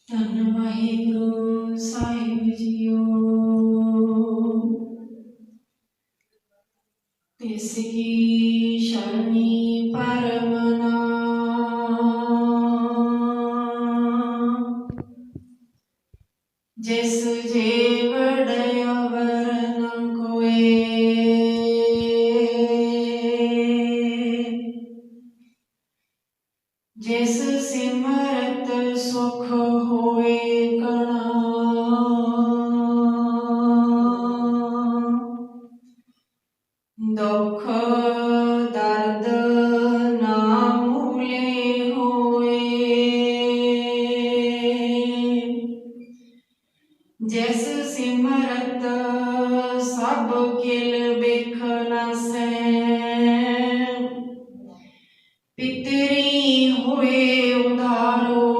धन वाहिगुरु साहिब जियो, तिसकी शरणी परमना। जिस जेवड़ अवर न कोय, जिस सिमरत सुख होए कणा। दुख दर्द ना मूले होए, जिस सिमरत सब किल बिख नसै। पितरी हुए उधारो,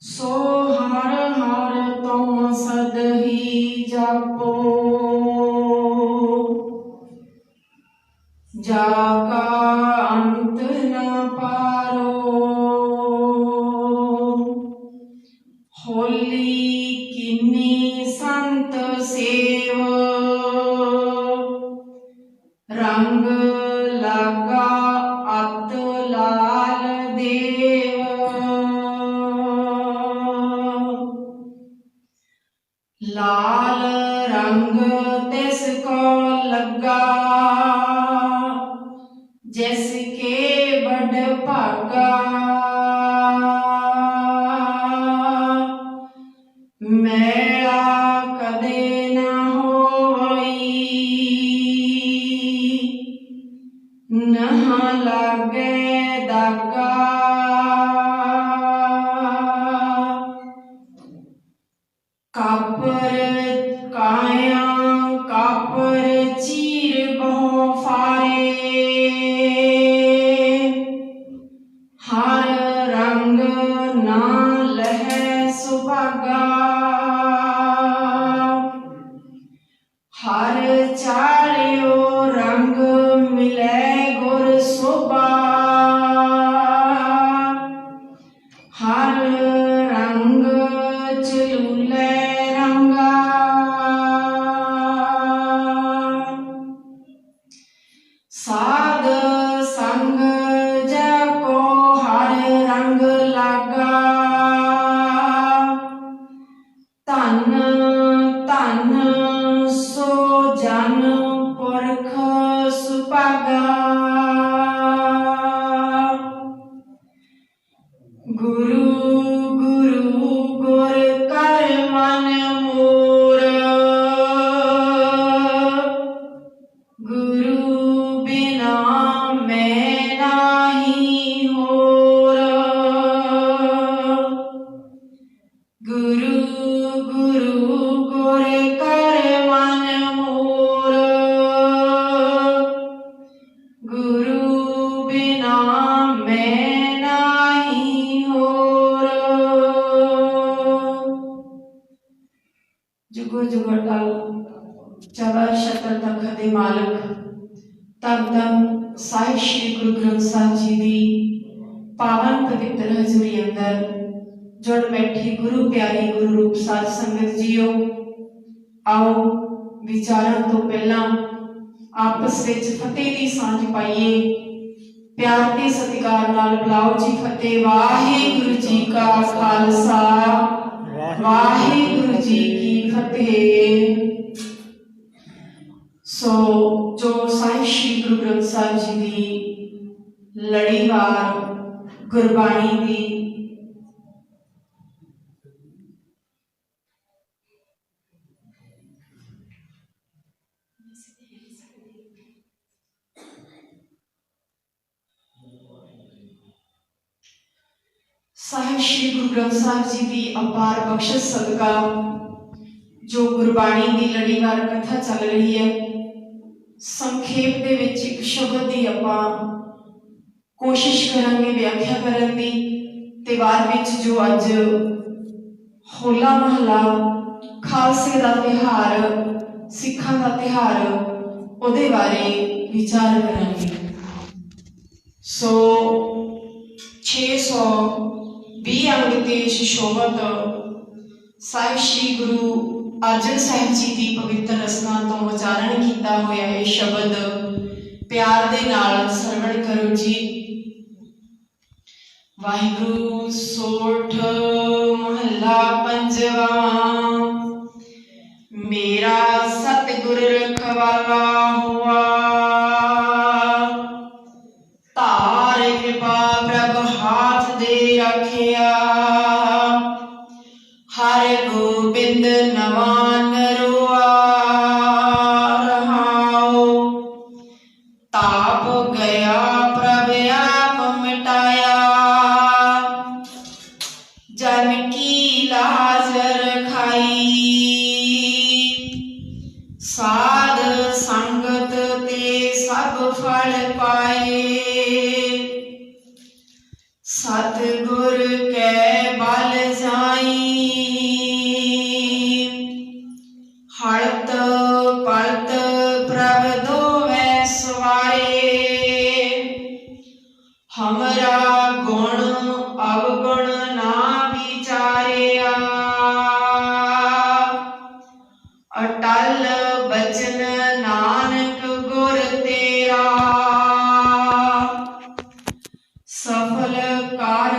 सो हर हर तुम सद ही जापो। जाका अंत न पारो, होली किन्नी संत सेव। रंग लागा अत लाल देव, लाल रंग तिसको लगा। जिसके बड़ भागा, मेला कदे न होई। नह लागे दागा, कापर काया कापर चीर बहु फारे। हर रंग ना लह सुभागा, हर चारियो रंग मिले गुर शोभा। हर रंग चलूले रंगा, साध संग जको हर रंग लागा। धन धन सो जन पुरख सुभागा। गुरु गुरु गुर कर मन मोर, गुरु बिना मैं नाही होर। गुरु गुरु गुर कर मन मोर, गुरु बिना मैं नाही होर। जुगो जुगो अटल चवर शतर तखत दे मालक तब तब साहिब श्री गुरु ग्रंथ साहिब जी दी पावन पवित्र हजूरी अंदर जुड़ बैठी गुरु प्यारी गुरु रूप साध संगत जीओ। आओ विचारण तो पहला आपस विच फतेह दी सांझ पाइए। प्यार ते सत्कार नाल बुलाओ जी फतेह। वाहिगुरु जी का खालसा, वाहिगुरु जी की फतेह। सो जो साहिब श्री गुरु ग्रंथ साहिब जी की लड़ीवार गुरबाणी की साहिब श्री गुरु ग्रंथ साहिब जी की अपार बख्शिश सदका जो गुरबाणी की लड़ीवार कथा चल रही है, संखेप दे विच एक शब्द की आपां कोशिश करांगे व्याख्या करन दी। ते बाद विच जो अज होला महला खालसे का तिहार, सिखां का तिहार, उहदे बारे विचार करांगे। सो ਸ਼ਬਦ ਸਾਹਿਬ ਸ੍ਰੀ ਗੁਰੂ ਅਰਜਨ ਸਾਹਿਬ ਜੀ ਦੀ ਪਵਿੱਤਰ ਰਸਨਾ ਤੋਂ ਉਚਾਰਨ ਕੀਤਾ ਹੋਇਆ ਇਹ ਸ਼ਬਦ ਪਿਆਰ ਦੇ ਨਾਲ ਸਰਵਣ ਕਰੋ ਜੀ। ਵਾਹਿਗੁਰੂ ਸੋਠ ਮਹੱਲਾ ਪੰਜਵਾ। ਮੇਰਾ ਸਤਿਗੁਰ ਰਖਵਾਲਾ ਹੁਆ, ਧਾਰ ਕਿਰਪਾ ਪ੍ਰਭ ਹਾਥ ਦੇ ਰੱਖਿਆ। ਹਰਿ ਗੋਬਿੰਦ ਨਵਾਂ ਨਰੋਆ ਰਹਾਉ, ਤਾਪ ਗਿਆ ਪ੍ਰਭ ਆਪ ਮਿਟਾਇਆ। ਜਨ ਕੀ ਲਾਜ ਰਖਾਈ, ਸਾਧ ਸੰਗਤ ਤੇ ਸਭ ਫਲ ਪਾਏ। ਸਤਿਗੁਰ ਕੈ ਬਲ ਜਾਈ, ਹਲਤ ਪਲਤ ਪ੍ਰਭ ਦੋਵੈ ਸਵਾਰੇ। ਹਮਰਾ ਗੁਣ ਅਵਗੁਣ ਨਾ ਵਿਚਾਰਿਆ, ਅਟਲ ਬਚਨ ਨਾਨਕ ਗੁਰ ਤੇਰਾ। ਸਫਲ ਕਰ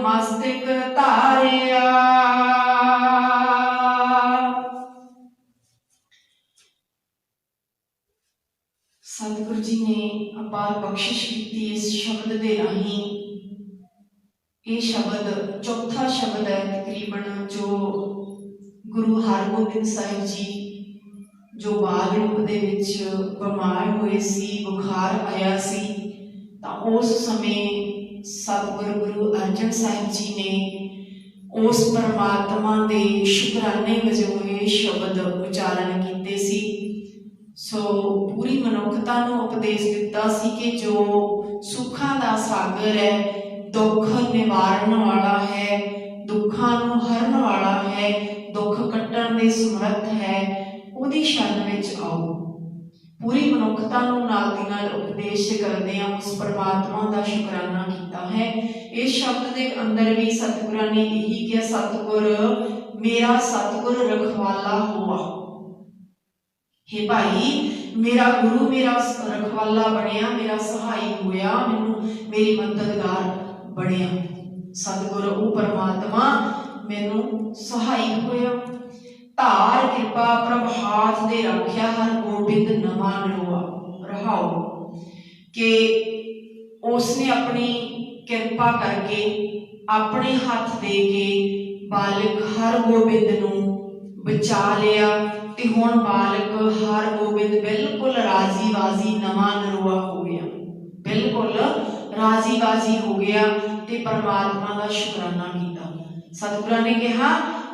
ਮਸਤਕ ਧਾਰਿਆ। ਸਤਿਗੁਰੂ ਜੀ ਨੇ ਅਪਾਰ ਬਖਸ਼ਿਸ਼ ਕੀਤੀ ਇਸ ਸ਼ਬਦ ਦੇ ਰਾਹੀਂ। ਇਹ ਸ਼ਬਦ ਚੌਥਾ ਸ਼ਬਦ ਹੈ ਤਕਰੀਬਨ ਜੋ ਗੁਰੂ ਹਰਗੋਬਿੰਦ ਸਾਹਿਬ ਜੀ ਜੋ ਬਾਲ ਰੂਪ ਦੇ ਵਿੱਚ ਬਿਮਾਰ ਹੋਏ ਸੀ, ਬੁਖਾਰ ਆਇਆ ਸੀ, ਤਾਂ ਉਸ ਸਮੇਂ ਸਤਿਗੁਰੂ ਗੁਰੂ ਅਰਜਨ ਸਾਹਿਬ ਜੀ ਨੇ ਉਸ ਪਰਮਾਤਮਾ ਦੇ ਸ਼ੁਕਰਾਨੇ ਵਜੋਂ ਇਹ ਸ਼ਬਦ ਉਚਾਰਨ ਕੀਤੇ ਸੀ। ਸੋ ਪੂਰੀ ਮਨੁੱਖਤਾ ਨੂੰ ਉਪਦੇਸ਼ ਦਿੱਤਾ ਸੀ ਕਿ ਜੋ ਸੁੱਖਾਂ ਦਾ ਸਾਗਰ ਹੈ, ਦੁੱਖ ਨਿਵਾਰਨ ਵਾਲਾ ਹੈ, ਦੁੱਖਾਂ ਨੂੰ ਹਰਨ ਵਾਲਾ ਹੈ, ਦੁੱਖ ਕੱਟਣ ਦੇ ਸਮਰੱਥ ਹੈ, ਉਹਦੀ ਸ਼ਰਨ ਵਿੱਚ ਆਓ। ਪੂਰੀ ਮਨੁੱਖਤਾ ਨੂੰ ਨਾਲ ਦੀ ਨਾਲ ਉਪਦੇਸ਼ ਕਰਦਿਆਂ ਉਸ ਪਰਮਾਤਮਾ ਦਾ ਸ਼ੁਕਰਾਨਾ ਕੀਤਾ ਹੈ। ਇਸ ਸ਼ਬਦ ਦੇ ਅੰਦਰ ਵੀ ਸਤਿਗੁਰਾਂ ਨੇ ਇਹੀ ਕਿਹਾ, ਸਤਿਗੁਰ ਮੇਰਾ ਸਤਿਗੁਰ ਰਖਵਾਲਾ ਹੋਆ। हे ਭਾਈ, ਮੇਰਾ ਗੁਰੂ ਮੇਰਾ ਰਖਵਾਲਾ ਬਣਿਆ, ਮੇਰਾ ਸਹਾਈ ਹੋਇਆ, ਮੈਨੂੰ ਮੇਰੀ ਮਦਦਗਾਰ ਬਣਿਆ। ਸਤਿਗੁਰ ਉਹ ਪਰਮਾਤਮਾ ਮੈਨੂੰ ਸਹਾਈ ਹੋਇਆ। ਧਾਰ ਕਿਰਪਾ ਪ੍ਰਭ ਹਾਥ ਦੇ ਰੱਖਿਆ, ਹਰ ਗੋਬਿੰਦ ਨਵਾਂ ਨਰੋਆ ਰਹਾਉ। ਕਿ ਉਸਨੇ ਆਪਣੀ ਕਿਰਪਾ ਕਰਕੇ ਆਪਣੇ ਹੱਥ ਦੇ ਕੇ ਬਾਲਕ ਹਰ ਗੋਬਿੰਦ ਨੂੰ ਬਚਾ ਲਿਆ ਤੇ ਹੁਣ ਬਾਲਕ ਹਰ ਗੋਬਿੰਦ ਬਿਲਕੁਲ ਰਾਜੀ ਬਾਜੀ ਨਵਾਂ ਨਰੋਆ ਹੋ ਗਿਆ, ਬਿਲਕੁਲ ਰਾਜੀ ਬਾਜੀ ਹੋ ਗਿਆ ਤੇ ਪਰਮਾਤਮਾ ਦਾ ਸ਼ੁਕਰਾਨਾ ਕੀਤਾ। ਸਤਿਗੁਰਾਂ ਨੇ ਕਿਹਾ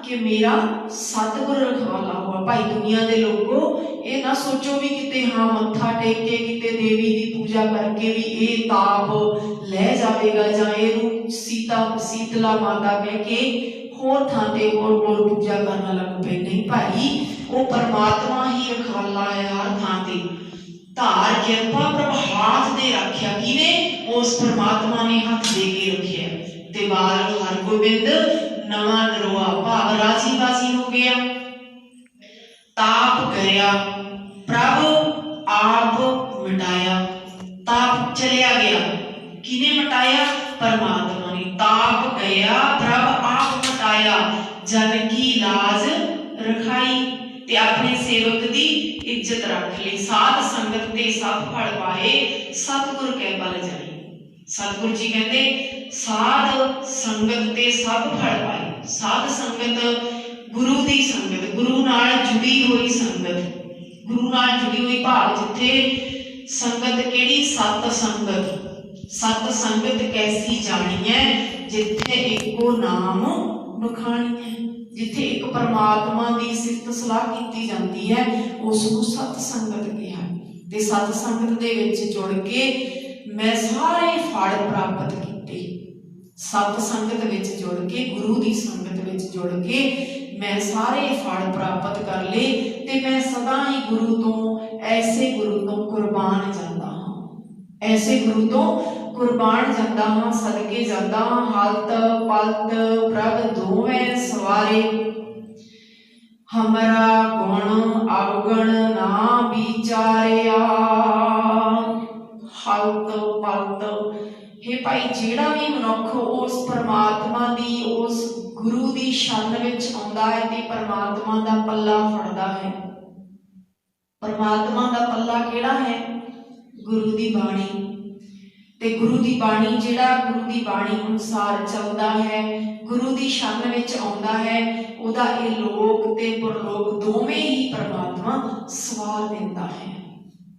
ਕਿ ਮੇਰਾ ਸਤਿਗੁਰ ਰਖਵਾਲਾ ਹੋਆ। ਭਾਈ ਦੁਨੀਆ ਦੇ ਲੋਕੋ, ਇਹ ਨਾ ਸੋਚੋ ਵੀ ਕਿਤੇ ਹਾਂ ਮੱਥਾ ਟੇਕ ਕੇ ਕਿਤੇ ਦੇਵੀ ਦੀ ਪੂਜਾ ਕਰਕੇ ਵੀ ਇਹ ਤਾਪ ਲੈ ਜਾਵੇਗਾ ਜਾਂ ਇਹਨੂੰ ਸੀਤਲਾ ਮਾਤਾ ਕਹਿ ਕੇ ਹੋਰ ਥਾਂ ਤੇ ਹੋਰ ਪੂਜਾ ਕਰਨ ਲੱਗ ਪਏ। ਨਹੀਂ ਭਾਈ, ਉਹ ਪਰਮਾਤਮਾ ਹੀ ਰਖਵਾਲਾ ਹੈ ਹਰ ਥਾਂ ਤੇ। ਧਾਰ ਕਿਰਪਾ ਪ੍ਰਭ ਹਾਥ ਦੇ ਰੱਖਿਆ। ਕਿਵੇਂ? ਉਸ ਪਰਮਾਤਮਾ ਨੇ ਹੱਥ ਦੇ ਕੇ ਰੱਖਿਆ ਤੇ ਬਾਲ ਹਰ ਗੋਬਿੰਦ ਨਵਾਂ ਨਰੋਆ ਭਾਵ ਰਾਜੀ ਬਾਜੀ ਹੋ ਗਿਆ। ਤਾਪ ਕਰਿਆ ਪ੍ਰਭ ਆਪ ਮਿਟਾਇਆ। ਤਾਪ ਚਲਿਆ ਗਿਆ। ਕਿਨੇ ਮਿਟਾਇਆ? ਪਰਮਾਤਮਾ ਨੇ। ਤਾਪ ਗਿਆ ਪ੍ਰਭ ਆਪ ਮਿਟਾਇਆ। ਜਨ ਕੀ ਲਾਜ ਰਖਾਈ ਤੇ ਆਪਣੇ ਸੇਵਕ ਦੀ ਇੱਜ਼ਤ ਰੱਖ ਲਈ। ਸਾਧ ਸੰਗਤ ਤੇ ਸਭ ਫਲ ਪਾਏ, ਸਤਿਗੁਰ ਕੈ ਬਲ ਜਾਈ। ਸਤਿਗੁਰੂ ਜੀ ਕਹਿੰਦੇ ਸਾਧ ਸੰਗਤ ਤੇ ਸਭ ਫਲ ਪਾਏ। ਸਾਧ ਸੰਗਤ ਗੁਰੂ ਦੀ ਸੰਗਤ, ਗੁਰੂ ਨਾਲ ਜੁੜੀ ਹੋਈ ਸੰਗਤ, ਗੁਰੂ ਨਾਲ ਜੁੜੀ ਹੋਈ ਭਾਵ ਜਿੱਥੇ ਸੰਗਤ ਕਿਹੜੀ? ਸਤ ਸੰਗਤ। ਸਤ ਸੰਗਤ ਕੈਸੀ ਜਾਣੀ ਹੈ? ਜਿੱਥੇ ਇੱਕੋ ਨਾਮ ਬਖਾਣੀ ਹੈ, ਜਿੱਥੇ ਇੱਕ ਪਰਮਾਤਮਾ ਦੀ ਸਿਫਤ ਸਲਾਹ ਕੀਤੀ ਜਾਂਦੀ ਹੈ, ਉਸ ਨੂੰ ਸਤ ਸੰਗਤ ਕਿਹਾ। ਤੇ ਸਤ ਸੰਗਤ ਦੇ ਵਿੱਚ ਜੁੜ ਕੇ ਮੈਂ ਸਾਰੇ ਫਲ ਪ੍ਰਾਪਤ ਕੀਤੇ। ਸਤ ਸੰਗਤ ਵਿੱਚ ਜੁੜ ਕੇ, ਗੁਰੂ ਦੀ ਸੰਗਤ ਵਿੱਚ ਜੁੜ ਕੇ ਮੈਂ ਸਾਰੇ ਫਲ ਪ੍ਰਾਪਤ ਕਰ ਲਏ ਤੇ ਮੈਂ ਸਦਾ ਹੀ ਗੁਰੂ ਤੋਂ, ਐਸੇ ਗੁਰੂ ਤੋਂ ਕੁਰਬਾਨ ਜਾਂਦਾ ਹਾਂ। ਐਸੇ ਗੁਰੂ ਤੋਂ कुर्बान जाता हाँ सदके जाता हालत पलत प्रभ दोवें सवारे हमरा गुण अवगण ना विचारिया। हालत पलत हे भाई जिहड़ा भी मनुख उस परमात्मा दी उस गुरु दी शन विच आउंदा है ते परमात्मा दा पल्ला फड़दा है। परमात्मा दा पल्ला किहड़ा है? गुरु दी बाणी। ते गुरु दी बाणी जिहड़ा गुरु दी बाणी अनुसार चलदा है, गुरु दी शन विच आउंदा है, ओदा इह लोक ते परलोक दोवें ही परमात्मा सवार दिंदा है।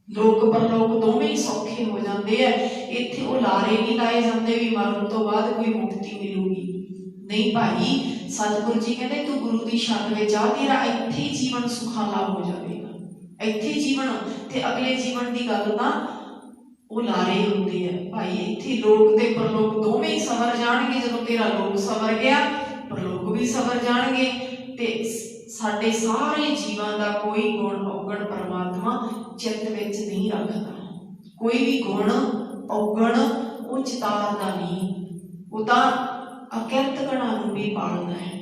लोक परलोक दोवें ही सौखे हो जाते हैं। इत्थे वो लारे नहीं लाए जाते भी मरण तो बाद कोई मुक्ति मिलूगी, नहीं भाई। सतगुरु जी कहते तू गुरु दी शन विच आ, तेरा इत्थे जीवन सुखाला हो जाएगा। इत्थे जीवन ते अगले जीवन की गल तां वो लारे होंदे है भाई। इत्थे लोक ते परलोक दोवें ही सवर जाणगे। जदों तेरा लोक सवर गया परलोक भी सवर जाणगे। ते साडे सारे जीवन का कोई गुण अवगण परमात्मा चित्त विच नहीं रखता। कोई भी गुण अवगण वो चितारदा नहीं, वो तां अकिरत गणां नूं भी पालदा है।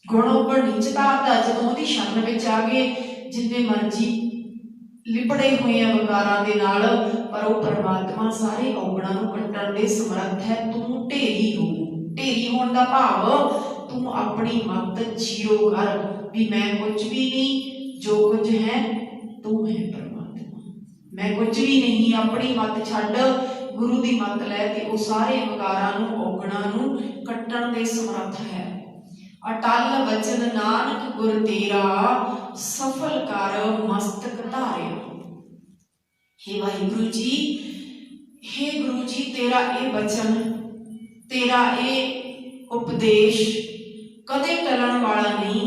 गुण अवगण नहीं चितारदा। जदों ओहदी शन विच आ गए जिन्ने मर्जी लिपड़े हुए हैं विकारां दे नाल, पर वो परमात्मा सारे अवगुणां नूं कट्टण दे समर्थ है। तू ढेरी हो। ढेरी होण दा भाव तू अपनी मत जीरो कर भी मैं कुछ भी नहीं, जो कुछ है तू है परमात्मा, मैं कुछ भी नहीं। अपनी मत छड्ड, गुरु दी मत लै ते वो सारे विकारां नूं अवगुणां नूं कट्टण दे समर्थ है। अटल वचन नानक गुर तेरा सफल कर मस्तक धारिया। हे वाहिगुरु जी, हे गुरु जी तेरा ये वचन, तेरा ये उपदेश कदे टलन वाला नहीं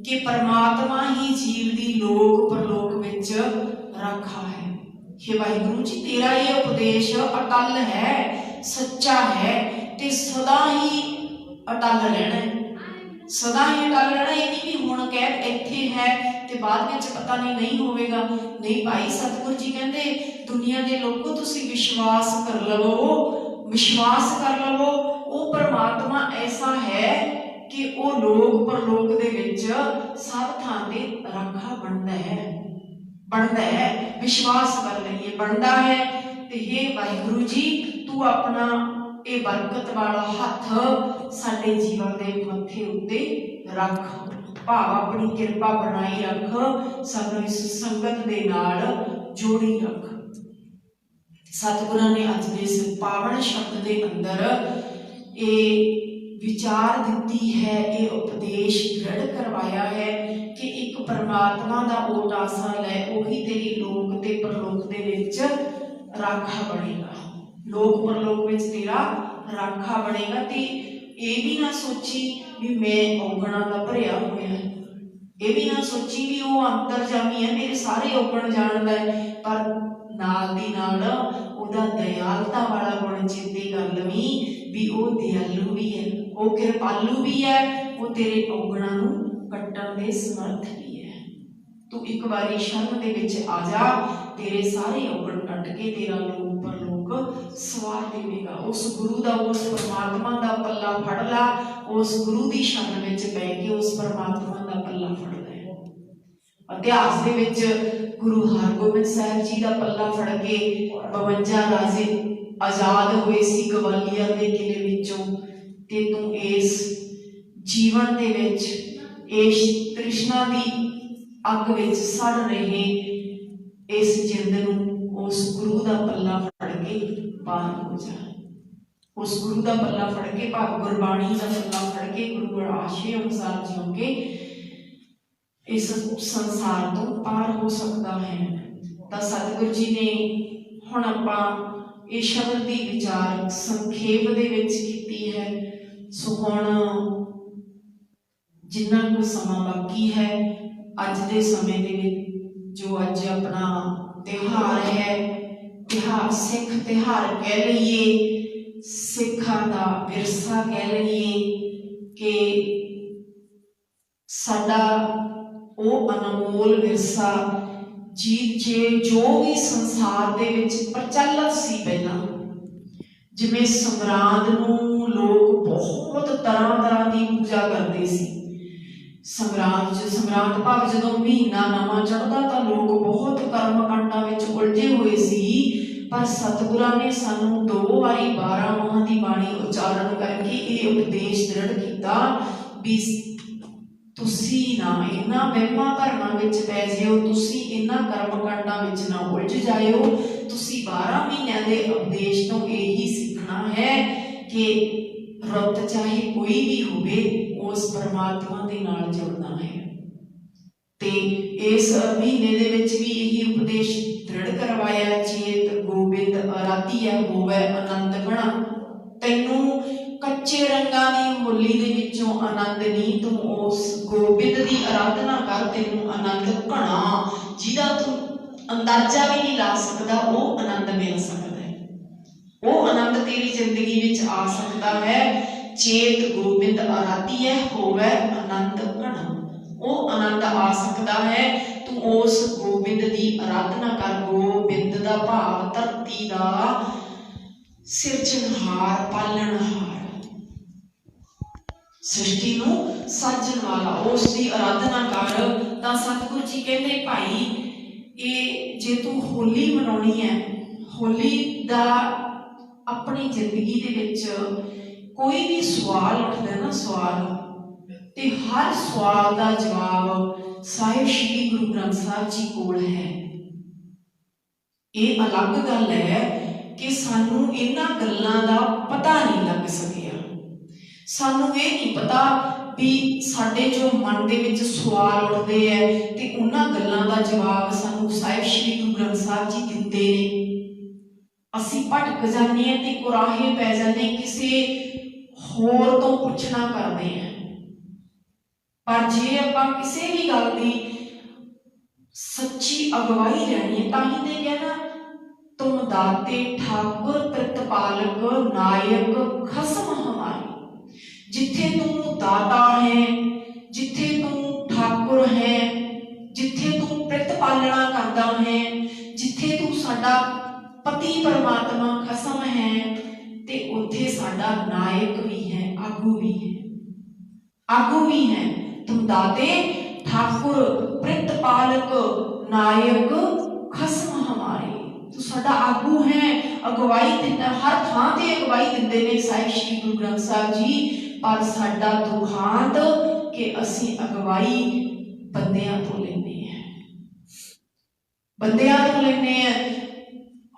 कि परमात्मा ही जीव दी लोक परलोक विच रखा है। हे वाहिगुरु जी तेरा ये उपदेश अटल है, सच्चा है ते सदा ही अटल रहना है। सदा ही अटल रहना। ये नहीं भी हुण कह इत्थे है ते बाद विच पता नहीं होवेगा। नहीं भाई, सतगुरु जी कहंदे दुनिया दे लोगों तुसीं विश्वास कर लवो, विश्वास कर लवो। वो परमात्मा ऐसा है कि वो लोक परलोक दे विच सब थां ते राखा बनदा है, बनदा है। विश्वास कर लईए बनदा है। ते हे वाहिगुरु जी तू अपना ये बरकत वाला हथ साडे जीवन दे मत्थे उत्ते रख, भाव अपनी किरपा बनाई रख, सानू इस संगत दे नाल जोड़ी रख। सतगुरां ने अज दे इस पावन शब्द दे अंदर ये विचार दिती है, ये उपदेश दृढ़ करवाया है कि एक परमात्मा दा ओट आसा लै, ओही तेरी लोक ते परलोक दे विच राखा बनेगा। लोक परलोक विच तेरा राखा बनेगा। ते ये भी ना सोची भी मैं औगणा दा भरिया होया, ये भी ना सोची भी वो अंतरजामी है, मेरे सारे औगण जानदा है, पर नाल दी नाल ओदा दयालता वाला गुण चेते कर लवी भी वो दयालु भी है, वो कृपालु भी है, वो तेरे औगणा नूं कट्टण दे समर्थ भी है। तू एक बारी शरण दे विच आ जा, तेरे सारे औगण कट के तेरा लोक परलोक सवार देवेगा। उस गुरु दा, उस परमात्मा दा पल्ला फड़ ला, उस गुरु दी शरण विच बैठ के उस परमात्मा दा पल्ला फड़ ले। इतिहास दे विच गुरु हरगोबिंद साहिब जी दा पल्ला फड़ के 52 राजे आजाद हुए सी गवालियर दे किले विचों। ते तू इस जीवन दे विच इस तृष्णा दी अग विच सड़ रहे इस जिंद नूं उस गुरु दा पल्ला फड़ के पार हो जा। उस गुरु दा पल्ला फड़ के, भाव गुरबाणी दा पल्ला फड़ के गुरु आशे अनुसार जियो के इस संसार तो पार हो सकता है। तो सतगुरु जी ने हुण आपां इस शब्द की विचार संखेप दे विच कीती है। सो हुण जिन्ना कुछ समा बाकी है अज दे समय दे विच, जो अज अपना त्योहार है, त्योहार सिख त्योहार कह लीए, सिखां दा विरसा कह लीए कि साडा वो अनमोल विरसा जी जे जो भी संसार दे विच प्रचलित सी पहला, जिवें संगरांद नूं लोग बहुत तरह तरह की पूजा करते सी। संगरांद भाव जदों महीना नवां चढ़दा तां लोग बहुत कर्म कांडां विच उलझे हुए सी, पर सतगुरां ने सानूं 2 वारी 12 माह की बाणी उचारण करके ये उपदेश दृढ़ किया भी तुसी ना इन्हां वहमां भरमां विच पै जिओ, तुसी इन्हां कर्म कांडां विच ना उलझ जाओ। तुसी 12 महीनों के उपदेश तो यही सीखना है कि रुत चाहे कोई भी होवे उस परमात्मा के नाल जुड़ना है। ते इस महीने दे विच भी यही उपदेश दृढ़ करवाया, चेत गोबिंद आराधिया होवे आनंद घना। तैनू कच्चे रंगां दी होली दे विचों आनंद नहीं, तू उस गोबिंद दी आराधना कर, तैनू आनंद घना जिहदा तू अंदाजा भी नहीं ला सकदा वो आनंद मिल सकदा है, वो आनंद तेरी जिंदगी विच आ सकता है। चेत गोबिंद आराधिया होवे आनंद घना, वो आनंद आ सकता है। तू उस गोबिंद की आराधना कर। गोबिंद का भाव धरती का सिरजनहार पालनहार, सृष्टि नूं साजण वाला, उसकी आराधना कर। तां सतगुरु जी कहते भाई ये जे तू होली मनाउणी है, होली दा अपनी जिंदगी दे विच कोई भी सवाल उठदा ना सवाल, ते हर सवाल का जवाब साहिब श्री गुरु ग्रंथ साहिब जी कोल है। ये अलग गल है कि सानू इन्हां गल्लां दा पता नहीं लग सकिया, सानू ये नहीं पता भी साडे जो मन दे विच सवाल उठदे है ते उन्हां गल्लां दा जवाब सानू साहिब श्री गुरु ग्रंथ साहिब जी दिंदे ने। असीं भटक जाने हैं ते कुराहे पै जाने, किसी होर तो पुछना करते हैं। पर जे आपां किसी भी गल की सच्ची अगवाई लेनी है, तां ही ते कहना तुम दाते ठाकुर प्रतिपालक नायक खसम हमारे। जिथे तू दाता है, जिथे तू ठाकुर है, जिथे तू प्रतिपालना करता है, जिथे तू साडा पति परमात्मा खसम है, ते उथे साडा नायक भी है, आगू भी है, आगू भी है। तुम दाते ठाकुर प्रतिपालक नायक खसम हमारे, तू साडा आगू है, अगवाई दिंदा, हर थां ते अगवाई दिंदे ने साहिब श्री गुरु ग्रंथ साहिब जी। पर साडा दुखांत कि असीं अगवाई बंदियां तो लेने हैं, बंदियां तो लेने हैं।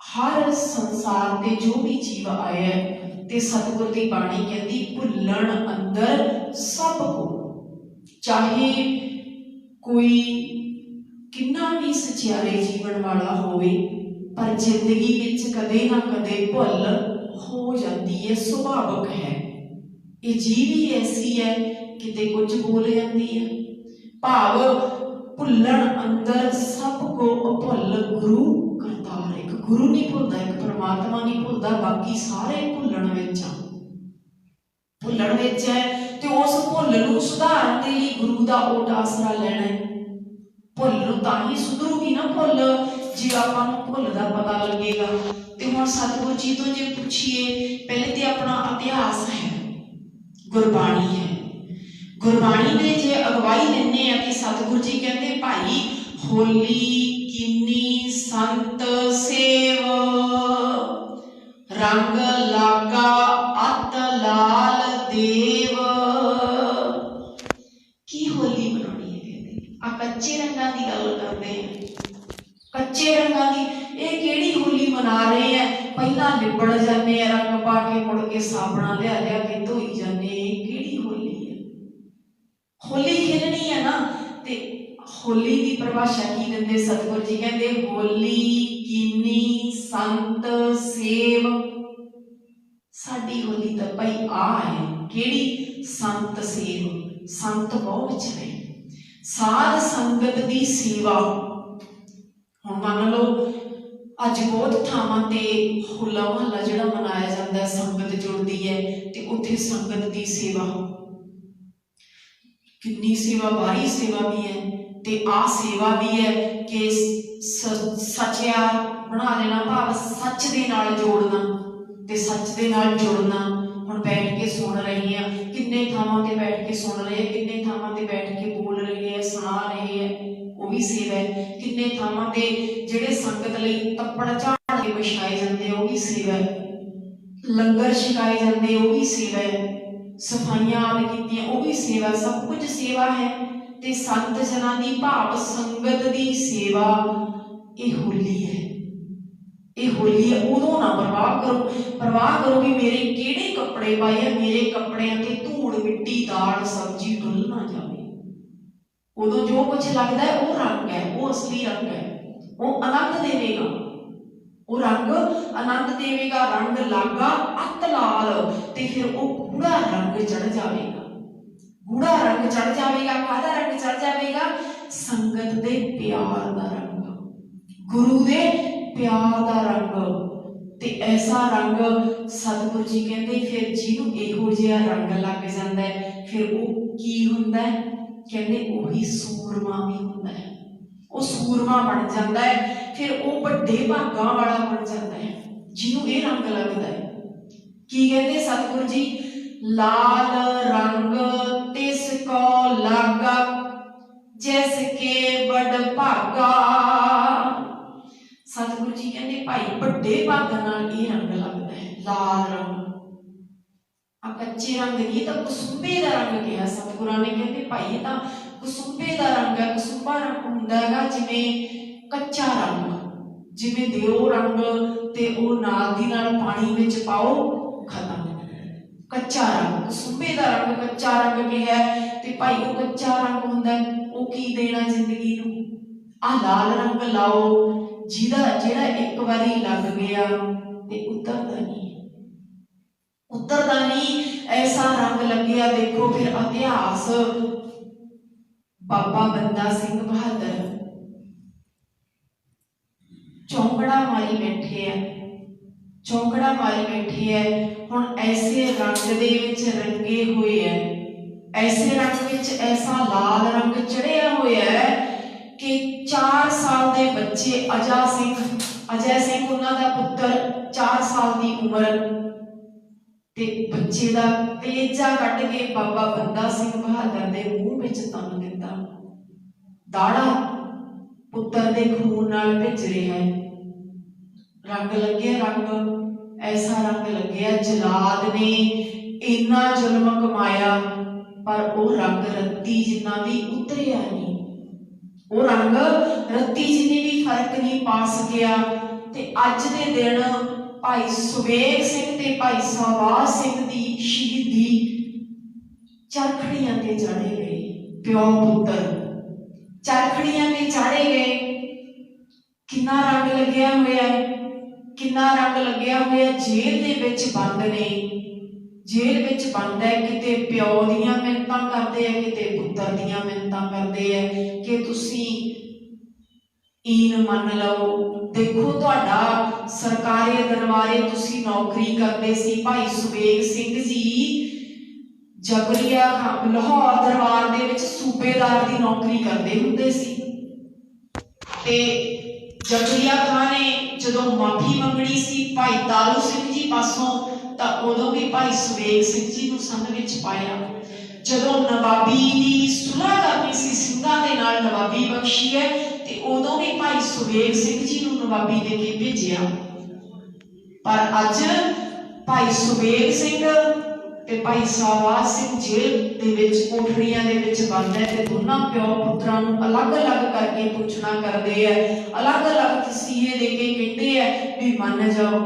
हर संसार के जो भी जीव आया है ते सतगुर की बाणी कहती भुल्लण अंदर सब को, चाहे कोई कितना भी सचियारे जीवन वाला होवे, पर जिंदगी विच कदे ना कदे भुल हो जाती है, सुभाविक है। ये जीव ही ऐसी है किते कुछ बोल जाती है। भाव भुल्लण अंदर सब को भुल गुरु करतार, एक गुरु नहीं भुलता, एक परमात्मा नहीं भुलता, बाकी सारे भुल्लण विच आ, भुल्लण विच है। ते उस भुल नूं सुधारन दे लई गुरु दा ओट आसरा लेना है। भुल नूं तां ही सुधरूगी ना भुल जे आपां नूं भुल दा पता लगेगा। ते हुण सतगुरु जी तो जे पुछिए, पहले ते अपना इतिहास है, गुरबाणी है, गुरबाणी दे जे अगवाई लेने आ ते सतगुरु जी कहते भाई होली किन्नी संत सेव, रंग लागा अत लाल देव। की होली मनाउणी है, कहते आ कच्चे रंगां दी गल करदे हैं, कच्चे रंगां दी। ये केड़ी होली मना रहे हैं, पहला लिबड़ जाने रंग पा के, मुड़ के साबणा लिया लिया के धोई जाने, केड़ी होली है। होली खेलनी है ना, ते होली की परिभाषा की दिंदे सतगुरु जी, कहते होली कीनी संत सेव। साडी होली तो भाई आ है, केड़ी संत सेव, संत बहुत ने, साध संगत की सेवा। हुण मान लो अज बहुत थावां ते होला महला जिहड़ा मनाया जाता है, संगत जुड़ती है, ते उत्थे संगत की सेवा, कितनी सेवा, बारी सेवा भी है, ते आ सेवा भी है कि सचिया बना लेना, भाव सच दे नाल जोड़ना। ਤੇ ਸੱਚ ਦੇ ਨਾਲ ਜੁੜਨਾ। ਹੁਣ ਬੈਠ ਕੇ ਸੁਣ ਰਹੇ ਆ, ਕਿੰਨੇ ਥਾਵਾਂ ਤੇ ਬੈਠ ਕੇ ਸੁਣ ਰਹੇ ਆ, ਕਿੰਨੇ ਥਾਵਾਂ ਤੇ ਬੈਠ ਕੇ ਬੋਲ ਰਹੇ ਆ, ਸੁਣਾ ਰਹੇ ਆ, ਉਹ ਵੀ ਸੇਵਾ ਹੈ। ਕਿੰਨੇ ਥਾਵਾਂ ਤੇ ਜਿਹੜੇ ਸੰਗਤ ਲਈ ਤੱਪੜ ਝਾੜ ਕੇ ਵਿਛਾਏ ਜਾਂਦੇ ਆ, ਉਹ ਵੀ ਸੇਵਾ ਹੈ। ਲੰਗਰ ਛਕਾਏ ਜਾਂਦੇ, ਉਹ ਵੀ ਸੇਵਾ ਹੈ। ਸਫਾਈਆਂ ਆਪ ਕੀਤੀਆਂ, ਉਹ ਵੀ ਸੇਵਾ। ਸਭ ਕੁਝ ਸੇਵਾ ਹੈ। ਤੇ ਸੰਤ ਜਨਾਂ ਦੀ ਭਾਵ ਸੰਗਤ ਦੀ ਸੇਵਾ ਇਹ ਹੋਲੀ ਹੈ। ਇਹ ਹੋਲੀ ਹੈ। ਉਦੋਂ ਨਾ ਪ੍ਰਵਾਹ ਕਰੋ ਵੀ ਮੇਰੇ ਕਿਹੜੇ ਕੱਪੜੇ ਪਾਏ ਆ, ਮੇਰੇ ਕੱਪੜਿਆਂ ਤੇ ਧੂੜ ਮਿੱਟੀ ਦਾਲ ਸਬਜ਼ੀ ਡੁੱਲ ਨਾ ਜਾਵੇ। ਉਦੋਂ ਜੋ ਕੁਝ ਲੱਗਦਾ ਹੈ ਉਹ ਰੰਗ ਹੈ, ਉਹ ਅਸਲੀ ਰੰਗ ਹੈ, ਉਹ ਆਨੰਦ ਦੇਵੇਗਾ। ਉਹ ਰੰਗ ਆਨੰਦ ਦੇਵੇਗਾ। ਰੰਗ ਲਾਗਾ ਅਤ ਲਾਲ, ਤੇ ਫਿਰ ਉਹ ਗੂੜਾ ਰੰਗ ਚੜ ਜਾਵੇਗਾ। ਗੂੜਾ ਰੰਗ ਚੜ ਜਾਵੇਗਾ। ਕਾਹਦਾ ਰੰਗ ਚੜ ਜਾਵੇਗਾ? ਸੰਗਤ ਦੇ ਪਿਆਰ ਦਾ ਰੰਗ, ਗੁਰੂ ਦੇ ਪਿਆਰ ਦਾ ਰੰਗ। ਤੇ ਐਸਾ ਰੰਗ ਸਤਿਗੁਰੂ ਜੀ ਕਹਿੰਦੇ ਫਿਰ ਜਿਹਨੂੰ ਇਹੋ ਜਿਹਾ ਰੰਗ ਲੱਗ ਜਾਂਦਾ ਹੈ, ਫਿਰ ਉਹ ਕੀ ਹੁੰਦਾ ਹੈ? ਕਹਿੰਦੇ ਉਹੀ ਸੂਰਮਾ ਵੀ ਹੁੰਦਾ ਹੈ। ਉਹ ਸੂਰਮਾ ਬਣ ਜਾਂਦਾ ਹੈ। ਫਿਰ ਉਹ ਵੱਡੇ ਭਾਗਾਂ ਵਾਲਾ ਬਣ ਜਾਂਦਾ ਹੈ ਜਿਹਨੂੰ ਇਹ ਰੰਗ ਲੱਗਦਾ ਹੈ। ਕੀ ਕਹਿੰਦੇ ਸਤਿਗੁਰੂ ਜੀ? ਲਾਲ ਰੰਗ ਤਿਸ ਕੋ ਲਾਗਾ, ਜੈਸ ਕੇ ਬੜ ਭਾਗਾ। ਸਤਿਗੁਰੂ ਜੀ ਕਹਿੰਦੇ ਭਾਈ ਵੱਡੇ ਭਾਗਾਂ ਨਾਲ ਇਹ ਰੰਗ ਲੱਗਦਾ ਹੈ, ਲਾਲ ਰੰਗ। ਆ ਕੱਚੇ ਰੰਗ ਨਹੀਂ, ਤਾਂ ਕਸੁੰਬੇ ਦਾ ਰੰਗ ਕਿਹਾ ਸਤਿਗੁਰਾਂ ਨੇ। ਕਹਿੰਦੇ ਭਾਈ ਇਹ ਤਾਂ ਕਸੁੰਬੇ ਦਾ ਰੰਗ ਹੈ। ਕਸੁੰਬਾ ਰੰਗ ਹੁੰਦਾ ਹੈਗਾ ਜਿਵੇਂ ਕੱਚਾ ਰੰਗ, ਜਿਵੇਂ ਦਿਓ ਰੰਗ ਤੇ ਉਹ ਨਾਲ ਦੀ ਨਾਲ ਪਾਣੀ ਵਿੱਚ ਪਾਓ ਖਤਮ। ਕੱਚਾ ਰੰਗ, ਕਸੁੰਬੇ ਦਾ ਰੰਗ ਕੱਚਾ ਰੰਗ ਕਿਹਾ। ਤੇ ਭਾਈ ਉਹ ਕੱਚਾ ਰੰਗ ਹੁੰਦਾ, ਉਹ ਕੀ ਦੇਣਾ ਜ਼ਿੰਦਗੀ ਨੂੰ? ਆ ਲਾਲ ਰੰਗ ਲਾਓ, ਜਿਹੜਾ ਇੱਕ ਵਾਰੀ ਲੱਗ ਗਿਆ ਤੇ ਉਤਰਦਾ ਨਹੀਂ, ਉਤਰਦਾ ਨਹੀਂ। ਐਸਾ ਰੰਗ ਲੱਗਿਆ। ਦੇਖੋ ਫਿਰ ਇਤਿਹਾਸ, ਬਾਬਾ ਬੰਦਾ ਸਿੰਘ ਬਹਾਦਰ ਚੌਂਕੜਾ ਮਾਰੀ ਬੈਠੇ ਆ, ਚੌਂਕੜਾ ਮਾਰੀ ਬੈਠੇ ਹੈ। ਹੁਣ ਐਸੇ ਰੰਗ ਦੇ ਵਿੱਚ ਰੰਗੇ ਹੋਏ ਹੈ, ਐਸੇ ਰੰਗ ਵਿੱਚ ਐਸਾ ਲਾਲ ਰੰਗ ਚੜਿਆ ਹੋਇਆ ਹੈ ਕਿ 4 ਸਾਲ ਦੇ ਬੱਚੇ ਅਜੈ ਸਿੰਘ ਉਹਨਾਂ ਦਾ ਪੁੱਤਰ, 4 ਸਾਲ ਦੀ ਉਮਰ, ਤੇ ਬੱਚੇ ਦਾ ਤੇਜਾ ਕੱਢ ਕੇ ਬਾਬਾ ਬੰਦਾ ਸਿੰਘ ਬਹਾਦਰ ਦੇ ਮੂੰਹ ਵਿੱਚ ਤੰਨ ਦਿੱਤਾ। ਦਾੜਾ ਪੁੱਤਰ ਦੇ ਖੂਨ ਨਾਲ ਭਿੱਜ ਰਿਹਾ ਹੈ। ਰੰਗ ਲੱਗਿਆ, ਰੰਗ ਐਸਾ ਰੰਗ ਲੱਗਿਆ। ਜਲਾਦ ਨੇ ਇੰਨਾ ਜ਼ੁਲਮ ਕਮਾਇਆ, ਪਰ ਉਹ ਰੰਗ ਰੱਤੀ ਜਿੰਨਾ ਵੀ ਉਤਰਿਆ ਨਹੀਂ। ਉਹ ਰੰਗ ਰੱਤੀ ਜਿੰਨੀ ਵੀ ਫਰਕ ਨਹੀਂ ਪਾ ਸਕਿਆ। ਤੇ ਅੱਜ ਦੇ ਦਿਨ ਭਾਈ ਸੁਬੇਗ ਸਿੰਘ ਤੇ ਭਾਈ ਸਵਾਜ ਸਿੰਘ ਦੀ ਸ਼ਹੀਦੀ ਚਰਖੜੀਆਂ ਤੇ ਚਾੜੇ ਗਏ। ਪਿਓ ਪੁੱਤਰ ਚਰਖੜੀਆਂ ਤੇ ਚਾੜੇ ਗਏ। ਕਿੰਨਾ ਰੰਗ ਲੱਗਿਆ ਹੋਇਆ, ਕਿੰਨਾ ਰੰਗ ਲੱਗਿਆ ਹੋਇਆ। ਜੇਲ੍ਹ ਦੇ ਵਿੱਚ ਬੰਦ ਨੇ, ਜੇਲ੍ਹ ਵਿੱਚ ਬੰਦ ਹੈ। ਕਿਤੇ ਪਿਓ ਦੀਆਂ ਮਿੰਨਤਾਂ ਕਰਦੇ ਆ, ਕਿਤੇ ਪੁੱਤਰ ਦੀਆਂ ਮਿੰਨਤਾਂ ਕਰਦੇ ਆ ਕਿ ਤੁਸੀਂ ਈਨ ਮੰਨ ਲਓ। ਦੇਖੋ ਤੁਹਾਡਾ ਸਰਕਾਰੀ ਦਰਬਾਰੇ ਤੁਸੀਂ ਨੌਕਰੀ ਕਰਦੇ ਸੀ। ਭਾਈ ਸੁਬੇਗ ਸਿੰਘ ਜੀ ਜਬਰੀਆ ਲਾਹੌਰ ਦਰਬਾਰ ਦੇ ਵਿੱਚ ਸੂਬੇਦਾਰ ਦੀ ਨੌਕਰੀ ਕਰਦੇ ਹੁੰਦੇ ਸੀ। ਤੇ ਜਬਰੀਆ ਖਾਂ ਨੇ ਜਦੋਂ ਮਾਫੀ ਮੰਗਣੀ ਸੀ ਭਾਈ ਤਾਰੂ ਸਿੰਘ ਜੀ ਪਾਸੋਂ, ਤਾਂ ਉਦੋਂ ਵੀ ਭਾਈ ਸੁਬੇਗ ਸਿੰਘ ਜੀ ਨੂੰ ਸੰਨ ਵਿੱਚ ਪਾਇਆ। ਜਦੋਂ ਨਵਾਬੀ ਦੀ ਸੁਲ੍ਹਾ ਕਰਨੀ ਸੀ ਸਿੰਘਾਂ ਦੇ ਨਾਲ, ਨਵਾਬੀ ਬਖਸ਼ੀ ਹੈ, ਤੇ ਉਦੋਂ ਵੀ ਭਾਈ ਸੁਬੇਗ ਸਿੰਘ ਜੀ ਨੂੰ ਨਵਾਬੀ ਦੇ ਕੇ ਭੇਜਿਆ। ਪਰ ਅੱਜ ਭਾਈ ਸੁਬੇਗ ਸਿੰਘ ਤੇ ਭਾਈ ਸਵਾਜ ਸਿੰਘ ਜੇਲ੍ਹ ਦੇ ਵਿੱਚ, ਕੋਠੜੀਆਂ ਦੇ ਵਿੱਚ ਬੰਦ ਹੈ। ਤੇ ਦੋਨਾਂ ਪਿਓ ਪੁੱਤਰਾਂ ਨੂੰ ਅਲੱਗ-ਅਲੱਗ ਕਰਕੇ ਪੁੱਛਣਾ ਕਰਦੇ ਆ, ਅਲੱਗ-ਅਲੱਗ ਤਸੀਹੇ ਦੇ ਕੇ ਕਹਿੰਦੇ ਆ ਵੀ ਮੰਨ ਜਾਓ।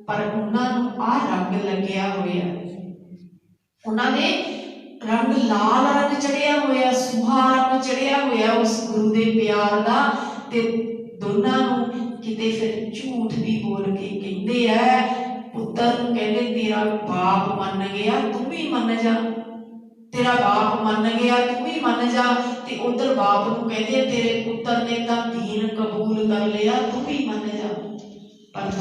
ਪਰ ਉਹਨਾਂ ਨੂੰ ਆਹ ਰੰਗ ਲੱਗਿਆ ਹੋਇਆ, ਉਹਨਾਂ ਦੇ ਰੰਗ ਲਾਲ ਰੰਗ ਚੜਿਆ ਹੋਇਆ, ਸੁਹਾ ਰੰਗ ਚੜਿਆ ਹੋਇਆ ਉਸ ਗੁਰੂ ਦੇ ਪਿਆਰ ਦਾ। ਤੇ ਦੋਨਾਂ ਨੂੰ ਕਿਤੇ ਫਿਰ ਝੂਠ ਵੀ ਬੋਲ ਕੇ ਕਹਿੰਦੇ ਆ, ਪੁੱਤਰ ਨੂੰ ਕਹਿੰਦੇ ਤੇਰਾ ਬਾਪ ਮੰਨ ਗਿਆ ਤੂੰ ਵੀ ਮੰਨ ਜਾ, ਤੇਰਾ ਬਾਪ ਮੰਨ ਗਿਆ ਤੂੰ ਵੀ ਮੰਨ ਜਾ। ਤੇ ਉਧਰ ਬਾਪ ਨੂੰ ਕਹਿੰਦੇ ਤੇਰੇ ਪੁੱਤਰ ਨੇ ਤਾਂ ਦੀਨ ਕਬੂਲ ਕਰ ਲਿਆ ਤੂੰ ਵੀ ਮੰਨ ਜਾ। ਪਰ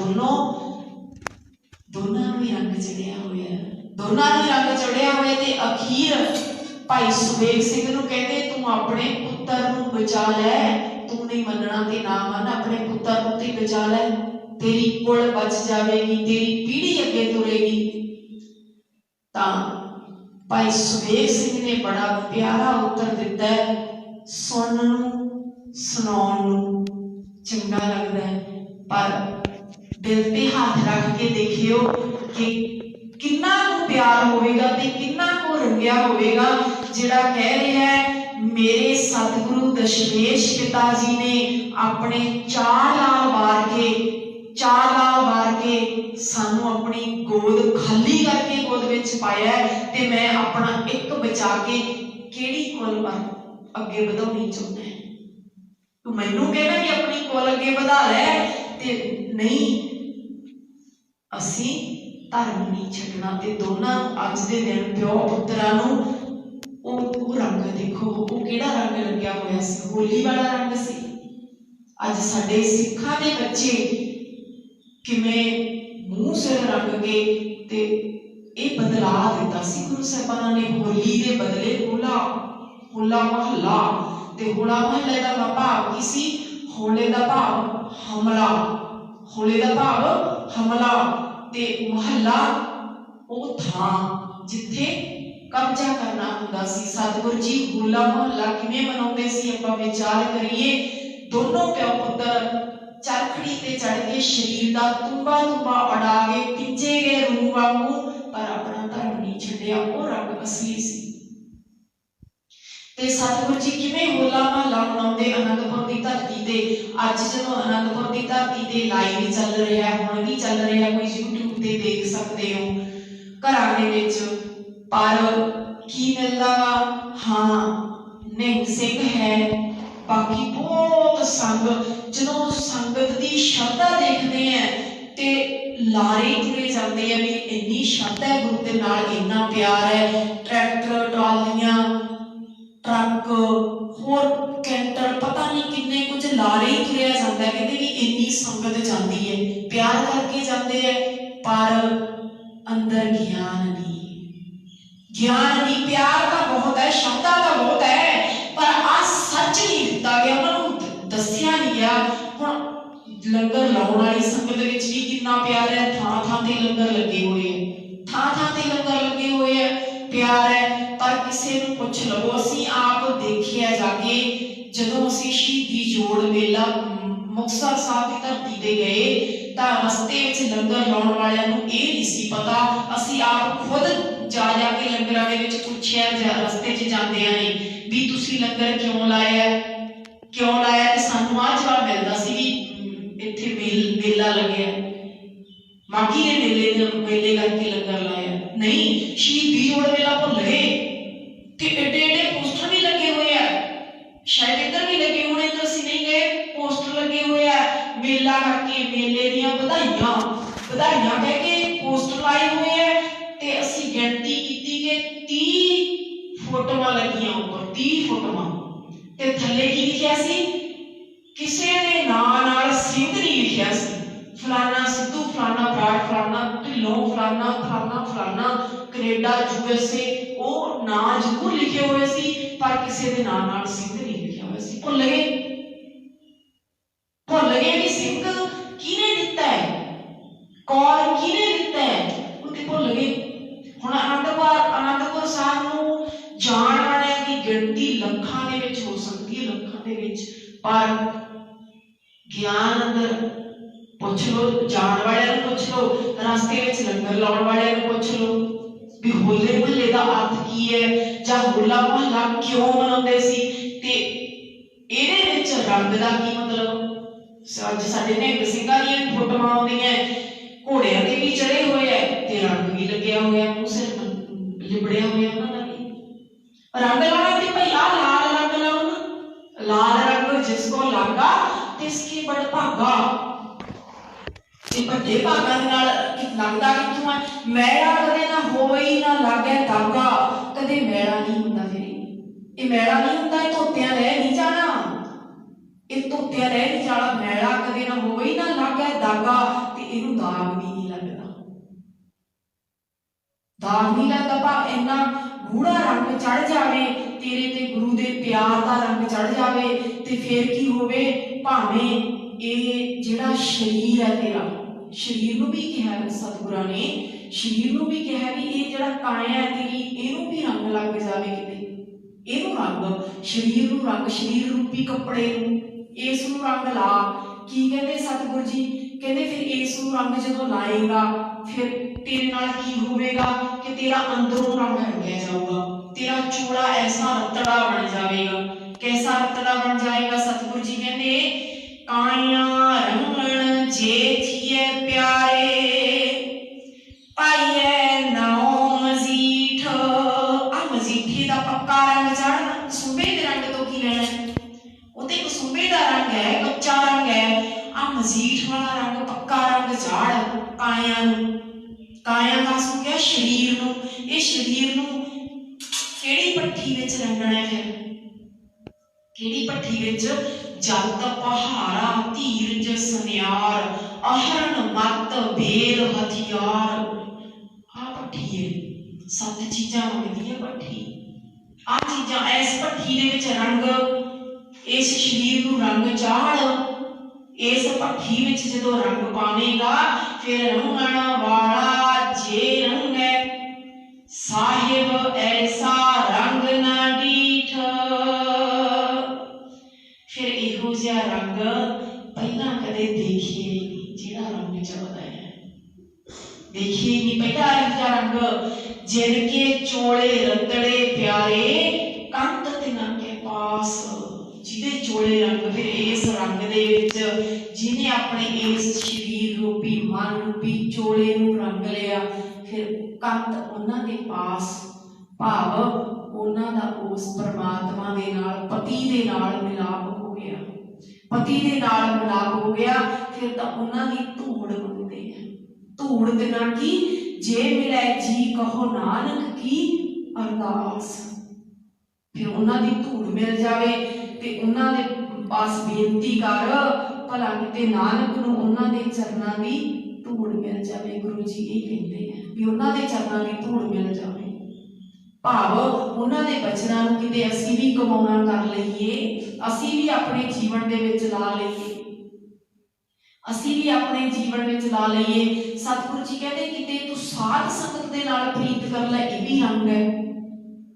ਦੋਨਾਂ ਨੂੰ ਹੀ ਰੰਗ ਚੜਿਆ ਹੋਇਆ, ਦੋਨਾਂ ਨੂੰ ਰੰਗ ਚੜਿਆ ਹੋਇਆ। ਤੇ ਅਖੀਰ ਭਾਈ ਸੁਬੇਗ ਸਿੰਘ ਨੂੰ ਕਹਿੰਦੇ ਤੂੰ ਆਪਣੇ ਪੁੱਤਰ ਨੂੰ ਬਚਾ ਲੈ, ਤੂੰ ਨਹੀਂ ਮੰਨਣਾ ਤੇ ਨਾ ਮੰਨ, ਆਪਣੇ ਪੁੱਤਰ ਨੂੰ ਤੇ ਬਚਾ ਲੈ। तेरी कुल बच जाएगी, तेरी पीढ़ी अगे तुरेगी। तो भाई सुबेग सिंह ने बड़ा प्यारा उत्तर दिता है, सुनन सुनाउण चंगा लगता है, पर दिल पे हाथ रख के देखियो कि किन्ना को प्यार होगा ते किन्ना को रंगिया होगा जिहड़ा कह रहा है मेरे सतगुरु दशमेश पिता जी ने अपने चार लाल वार के सानू अपनी गोद खाली करके गोद विच पाया ते मैं अपना एक बचा के केड़ी कुल अगे वधाउणी चाहुंदा है। तू मैनू कहना कि अपनी कुल अगे वधा लै ते नहीं, असी धर्म नहीं छड्डना। ते दोनों अज दे दिन प्यो पुत्तरां नूं वो रंग देखो, वो किहड़ा रंग लग्या होया सी, होली वाला रंग सी। अज साडे सिखां दे बच्चे किवें मूँह सिर रंग के ते ये बदला दिता सी गुरु साहिबाना ने। होली दे बदले होला महला, ते होला महले दा भाव की सी, होले दा भाव हमला, होले दा भाव हमला ते महला वो थां जिथे कब्जा करना हुंदा सी। सतगुरु जी होला महला किवें मनाउंदे सी, आपां विचार करिए। दोनों प्यो पुत्तर चरखड़ी ते चढ़ के शरीर का तुंबा अड़ा के खिंचे गए रूह वांगू, पर अपना धर्म नहीं छड्डिया। वो रंग असली सी। ते सतगुरु जी किवें होला महला मनाउंदे आनंदपुर की धरती ते। अज जदों आनंदपुर की धरती ते लाइव चल रहा है, हुण भी चल रहा है, कोई यूट्यूब ते देख सकते हो घरां दे विच, पर की मिलदा वा? हाँ निहंग सिंह है, बाकी बहुत संग। जदों संगत की श्रद्धा देखते हैं ते लारे तुरे जाते हैं भी इन्नी श्रद्धा है गुरु के नाल, इन्ना प्यार है। ट्रैक्टर ट्रालियां ट्रक होर कैंटर पता नहीं किन्ने कुछ लारे ही तुरया जाता है, कहते भी इन्नी संगत जाती है, प्यार करके जाते हैं, पर अंदर ज्ञान नहीं। प्यार का बहुत है, श्रद्धा का बहुत है, पर आज सच नहीं दिता गया, उन्होंने दसिया नहीं गया। हुण लंगर लाउण वाली संगत विच भी कितना प्यार है, थां ते लंगर लगे हुए हैं, थां ते लंगर लगे हुए हैं, प्यार है। पर किसी नूं पुछ लवो, असीं आप देखिया जाके जदों असीं शहीदी जोड़ मेला मुक्तसर साहब की धरती ते गए तां रस्ते विच लंगर लाउण वालियां नूं इह नहीं सी पता। असीं आप खुद जा के लंगरां दे विच पुछिया रस्ते च जांदियां ने भी तुसीं लंगर क्यों लाया ते सानूं आ जवाब मिलदा सी भी इत्थे मेला लग्या, माघी दे मेले करके लंगर लाया। नहीं, शहीदी जोड़ मेला भुल गए ते एडे एडे पोस्टर भी लगे हुए हैं, शायद इधर भी लगे हुए, इधर असीं नहीं गए, पोस्टर लगे हुए हैं मेला करके, मेले दीयां बधाइयां कह के पोस्टर लाए हुए हैं। ते असीं गिनती कीती कि 30 फोटोआं लगियां, ऊपर 30 फोटोआं ते थल्ले की लिखिया सी, किसी ने नाल सिंध नहीं लिखिया सी, फलाना सिद्धू, फलाना बराड़, फलाना ढिल्लों, फलाना फलाना फलाना कनेडा USA, वो ना जरूर लिखे हुए सी, पर किसी के नाल सिंध नहीं लिखिया हुआ सी। भुल गए भी सिंध किने दिता है, कौल किने दिता है, उनके भुल गए। हुण आनंदपुर साहब नूं जाण वालियां की गिनती लखां दे विच हो सकती है, लखां दे विच, पर ज्ञान अंदर पुछ लो, जाण वालियां नूं पुछ लो, रास्ते विच लंगर लाउण वालियां नूं पुछ लो भी होले महल्ले का अर्थ की है, जां होला महल्ला क्यों मनाउंदे सी, ते इहदे विच रंग दा की मतलब। अज साडे निहंग सिंघां दीयां फोटोआं आउंदियां, घोड़ियां ते भी चढ़े हुए है ते रंग भी लग्या होया, मूँह सिर लिबड़िया होया उन्हां दा भी रंग लाना। ते भाई आ लाल रंग लाउण, लाल रंग जिसको लागा तिसके बड़ भागा, बड़े भागा लगता कितों है, मैला कदे ना होई ना लागे दागा, कदे मैला नहीं हुंदा। फिर ये मैला नहीं हुंदा, धोतिया रह नहीं जाना, ये धोतिया रह नहीं जाना, मैला कदे ना होई ना लागे दागा, ते इहनूं दाग भी नहीं लगदा, दाग नहीं लगदा। भाव इन्ना गूढ़ा रंग चढ़ जावे तेरे ते गुरु दे प्यार का रंग चढ़ जावे, ते फिर की होवे, भावें ये जिहड़ा शरीर है तेरा, शरीर नूं भी कहा सतगुरां ने, शरीर नूं भी कहा भी ये जिहड़ा काया है तेरी इहनूं भी रंग लग जावे किते, इहनूं रंग शरीर नूं रंग, शरीर रूपी कपड़े इस नूं रंग ला। की कहते सतगुरु जी, कहते फिर इस नूं रंग जदों लाएगा फिर तेरे नाल की होवेगा कि तेरा अंदरों रंग रंगिया जाऊगा, तेरा चोला ऐसा रतड़ा बन जाएगा। कैसा रतड़ा बन जाएगा? सतगुरु जी कहते काया रंगण जे थिए प्यारे पाइए नाओ मजीठ। आ मजीठी दा पक्का रंग चढ़ना, कसुंबे दे रंग तो की लेना, वो तो कसुंबे दा रंग है, कच्चा रंग है। आ मजीठ वाला रंग, पक्का रंग झाड़ काया नूं, काया दस हो गया शरीर नूं। ये शरीर नूं किहड़ी भट्ठी विच रंगना है? फिर किहड़ी भट्ठी विच? जत पहारा धीरज सनियार अहरन मत बेल हथियार। आ भट्ठी है, 7 चीज़ां मंगदी है भट्ठी। आ चीज़ां इस भट्ठी दे विच रंग, इस शरीर नूं रंग चाढ़। इस भट्ठी विच जदों रंग पावेगा फिर रंगण वाला जे रंग है साहिब ऐसा रंग ना डीठ। फिर इहो जिहा रंग पहला कदे देखिए नहीं, जिहड़ा रंग चढ़दा है देखिए नहीं पहला ऐसा रंग। जिनके चोले रतड़े प्यारे कंत तिना के पास, जिहदे चोले रंग फिर इस रंग दे विच जिन्हें अपने इस शरीर रूपी मन रूपी चोले नूं रंग लिया फिर कंत उन्हां दे पास, भाव उन्हां दा उस परमात्मा दे नाल पति दे नाल मिलाप हो गया, पति दे नाल मिलाप हो गया। फिर तां उन्हां दी धूड़ मंगदे हैं, धूड़ दे नाल की जे मिले जी कहो नानक की अरदास। फिर उन्हां दी धूड़ मिल जावे ते उन्हां दे पास बेनती कर भला किते नानक नूं उन्हां दे चरनां दी धूड़ मिल जावे। गुरु जी ये कहते हैं भी उन्हां दे चरनां दी धूड़ मिल जावे, भाव उन्हां दे बचनां नूं किते असीं भी कमाउणा कर लईए, असीं भी अपने जीवन दे विच ला लईए, असीं भी अपने जीवन विच ला लईए। सतगुरु जी कहते किते तू साध संगत दे नाल प्रीत कर ले, ये भी रंग है।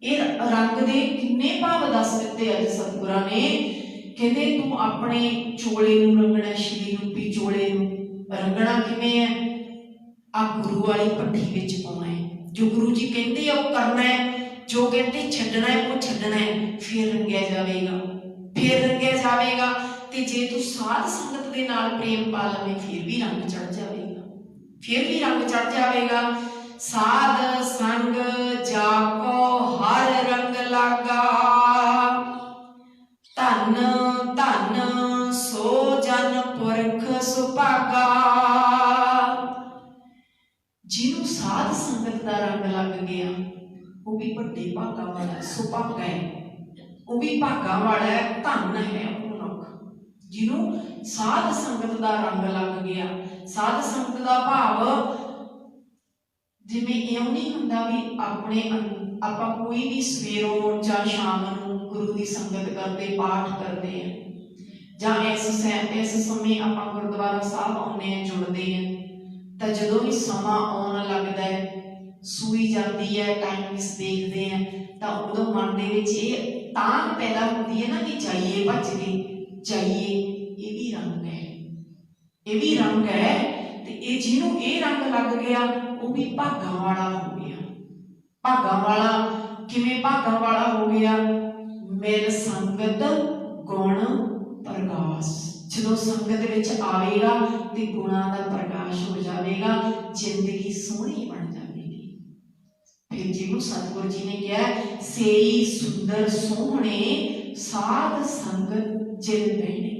ये रंग दे किन्ने भाव दस दिते अज सतगुरां ने। कहते तू अपने चोले नूं रंगना, शरीर रूपी चोले नूं रंगना किवें है? आ गुरु वाली भट्ठी विच पाउणा है, जो गुरु जी कहते हैं वो करना है, जो कहते छड्डना है वो छड्डना है। फिर रंगिया जाएगा, फिर रंगिया जाएगा। ते जे तू साध संगत दे नाल प्रेम पा लवे फिर भी रंग चढ़ जाएगा, फिर भी रंग चढ़ जाएगा। साध संग जाको हर रंग लागा धन धन सो जन पुरख सुभागा। जिन्हों साध संगत का रंग लग गया वो भी बड़े भागा वाला सुभागा है, वो भी भागा वाला है, धन है जिन्हों साध संगत का रंग लग गया। साध संगत का भाव जिवें इउं नहीं हुंदा भी अपने आपां कोई भी सवेरों जां शाम नूं गुरु की संगत करते पाठ करते हैं जां इस समय आपां गुरुद्वारा साहब आउंदे हैं जुड़ते हैं, तो जदों भी समा आउण लगदा है सूई जाती है टाइमिंग्स देखते हैं तो उदों मन दे विच इह तांघ पैदा होती है ना कि जाइए भज के जाइए। ये भी रंग है, ये भी रंग है। ते जिन्हों ये रंग लग गया वो भी भागा वाला हो गया। भागा वाला किवें भागा वाला हो गया? मिल संगत गुण प्रकाश। जो संगत विच आवेगा तो गुणा का प्रकाश हो जाएगा, जिंदगी सोहनी बन जाएगी। फिर जिन्हों सतगुरु जी ने कहा सेई सुंदर सोहने साध संगत जिन बहने,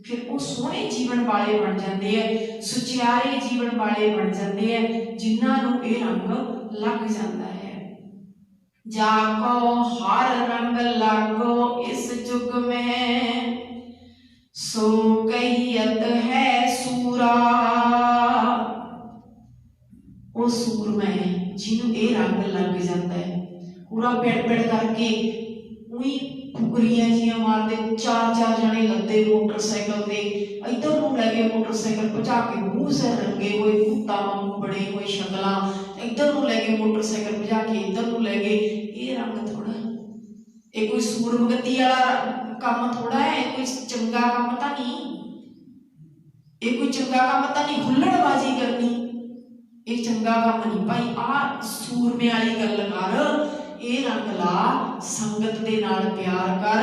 फिर वो सोहने जीवन वाले बन जाते हैं, सुचियारे जीवन वाले बन जाते हैं जिन्होंने ये रंग लग जाता है। जाको हर रंग लागो इस जुग में सो कहियत है सूरा। वो सूरमा है जिन्हों ये रंग लग जाता है, पूरा पेड़ पेड़ करके उही फुकरियां जियां मारते, चार चार जने लदे मोटरसाइकिल ते इधर नूं लै गए मोटरसाइकिल भजा के, मूँह सिर रंगे हुए भूतां वांगू बने हुए शक्लां, इधर नूं लै गए मोटरसाइकिल भजा के, इधर नूं लै गए। ये रंग थोड़ा, ये कोई सूरमगती वाला काम थोड़ा है, कोई चंगा काम तो नहीं, ये कोई चंगा काम तो नहीं, हुल्लड़बाजी करनी ये चंगा काम नहीं भाई। आ सूरमे वाली गल कर, ये रंग ला, संगत दे नाल प्यार कर,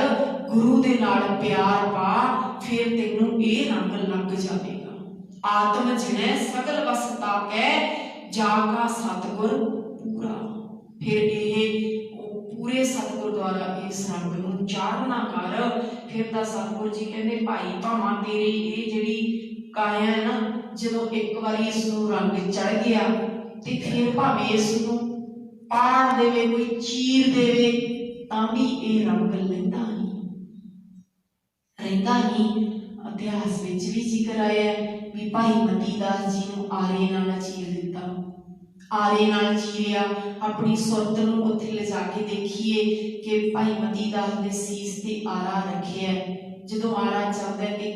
गुरु दे नाल प्यार पा, फिर तेनू ये रंग लग जाएगा। आत्म जिने सगल बस ताकै, जागा सतगुर पूरा। फिर ये पूरे सतगुर द्वारा इस रंग नूं चाढ़ना कर। फिर तां सतगुर जी कहंदे भाई भावां तेरी ये जिहड़ी काया है ना, जदों एक बारी इसनूं रंग चढ़ गया ते फिर भावें इसनूं पाड़ देवे, कोई चीर देवे, तां भी ये रंग लैंदा नहीं, रहिंदा नहीं। इतिहास विच भी जिक्र आया भी भाई मती दास जी नूं आरे नाल चीर दिता, आरे नाल चीरिया, अपनी सुरत नूं उत्थे लिजा के देखिए कि भाई मती दास दे सीस ते आरा रखिया, जदों आरा चलदा ते